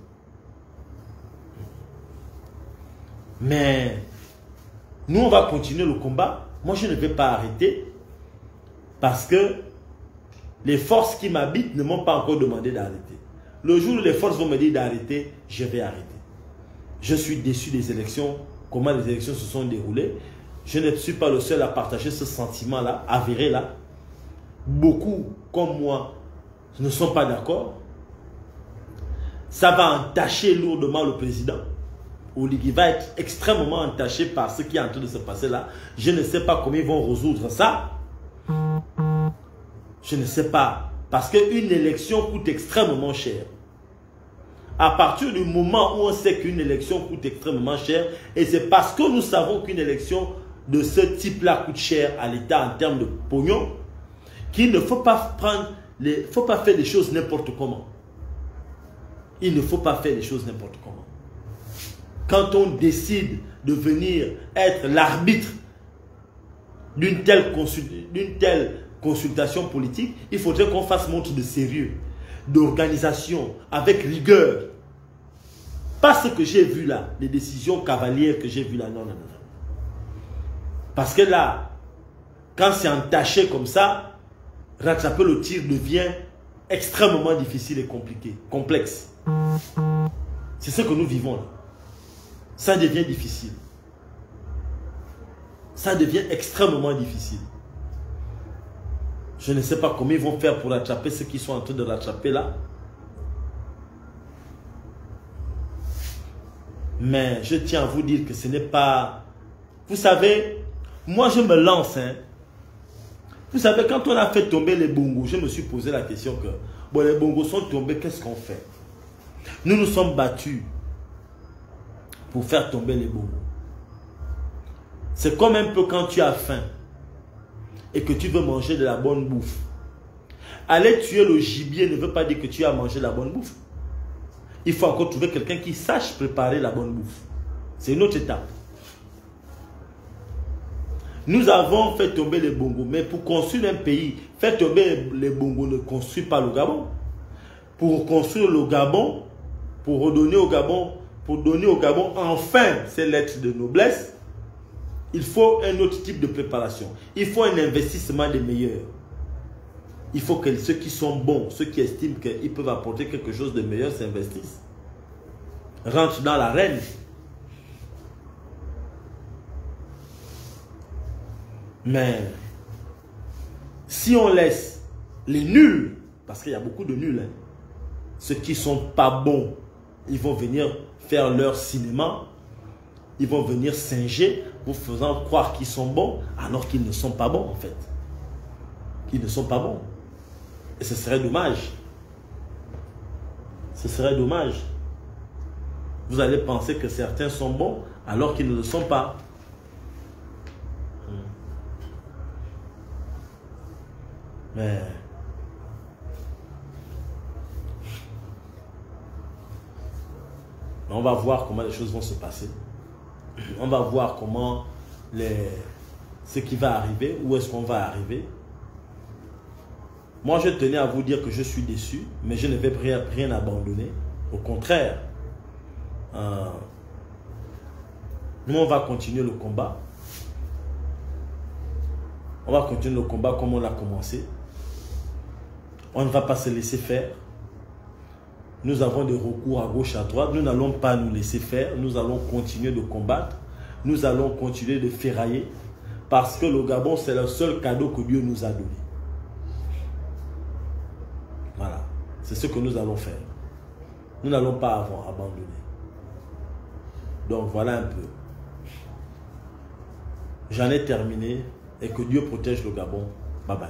S2: Mais nous, on va continuer le combat. Moi, je ne vais pas arrêter parce que les forces qui m'habitent ne m'ont pas encore demandé d'arrêter. Le jour où les forces vont me dire d'arrêter, je vais arrêter. Je suis déçu des élections, comment les élections se sont déroulées. Je ne suis pas le seul à partager ce sentiment-là, avéré là. Beaucoup, comme moi, ne sont pas d'accord. Ça va entacher lourdement le président. Oligui va être extrêmement entaché par ce qui est en train de se passer là. Je ne sais pas comment ils vont résoudre ça. Je ne sais pas. Parce qu'une élection coûte extrêmement cher. À partir du moment où on sait qu'une élection coûte extrêmement cher, et c'est parce que nous savons qu'une élection de ce type-là coûte cher à l'État en termes de pognon, qu'il ne faut pas faire les choses n'importe comment. Il ne faut pas faire les choses n'importe comment. Quand on décide de venir être l'arbitre d'une telle consultation politique, il faudrait qu'on fasse montre de sérieux, d'organisation, avec rigueur. Pas ce que j'ai vu là, les décisions cavalières que j'ai vues là, non, non, non. Parce que là, quand c'est entaché comme ça, rattraper le tir devient extrêmement difficile et compliqué, complexe. C'est ce que nous vivons là. Ça devient difficile. Ça devient extrêmement difficile. Je ne sais pas comment ils vont faire pour rattraper ce qu'ils sont en train de rattraper là. Mais je tiens à vous dire que ce n'est pas... Vous savez, moi je me lance. Hein. Vous savez, quand on a fait tomber les Bongos, je me suis posé la question que... Bon, les Bongos sont tombés, qu'est-ce qu'on fait? Nous nous sommes battus pour faire tomber les Bongos. C'est comme un peu quand tu as faim et que tu veux manger de la bonne bouffe. Aller tuer le gibier ne veut pas dire que tu as mangé la bonne bouffe. Il faut encore trouver quelqu'un qui sache préparer la bonne bouffe. C'est une autre étape. Nous avons fait tomber les Bongos, mais pour construire un pays, faire tomber les Bongos ne construit pas le Gabon. Pour construire le Gabon, pour redonner au Gabon, pour donner au Gabon enfin ses lettres de noblesse, il faut un autre type de préparation. Il faut un investissement des meilleurs. Il faut que ceux qui sont bons, ceux qui estiment qu'ils peuvent apporter quelque chose de meilleur s'investissent. Rentrent dans l'arène. Mais si on laisse les nuls, parce qu'il y a beaucoup de nuls, hein, ceux qui ne sont pas bons, ils vont venir faire leur cinéma. Ils vont venir singer vous faisant croire qu'ils sont bons alors qu'ils ne sont pas bons en fait. Ils ne sont pas bons. Et ce serait dommage. Ce serait dommage. Vous allez penser que certains sont bons alors qu'ils ne le sont pas. Mais on va voir comment les choses vont se passer. On va voir comment ce qui va arriver, où est-ce qu'on va arriver. Moi, je tenais à vous dire que je suis déçu, mais je ne vais rien abandonner. Au contraire, nous, on va continuer le combat. On va continuer le combat comme on l'a commencé. On ne va pas se laisser faire. Nous avons des recours à gauche, à droite. Nous n'allons pas nous laisser faire. Nous allons continuer de combattre. Nous allons continuer de ferrailler. Parce que le Gabon, c'est le seul cadeau que Dieu nous a donné. Voilà. C'est ce que nous allons faire. Nous n'allons pas abandonner. Donc voilà un peu. J'en ai terminé. Et que Dieu protège le Gabon. Bye bye.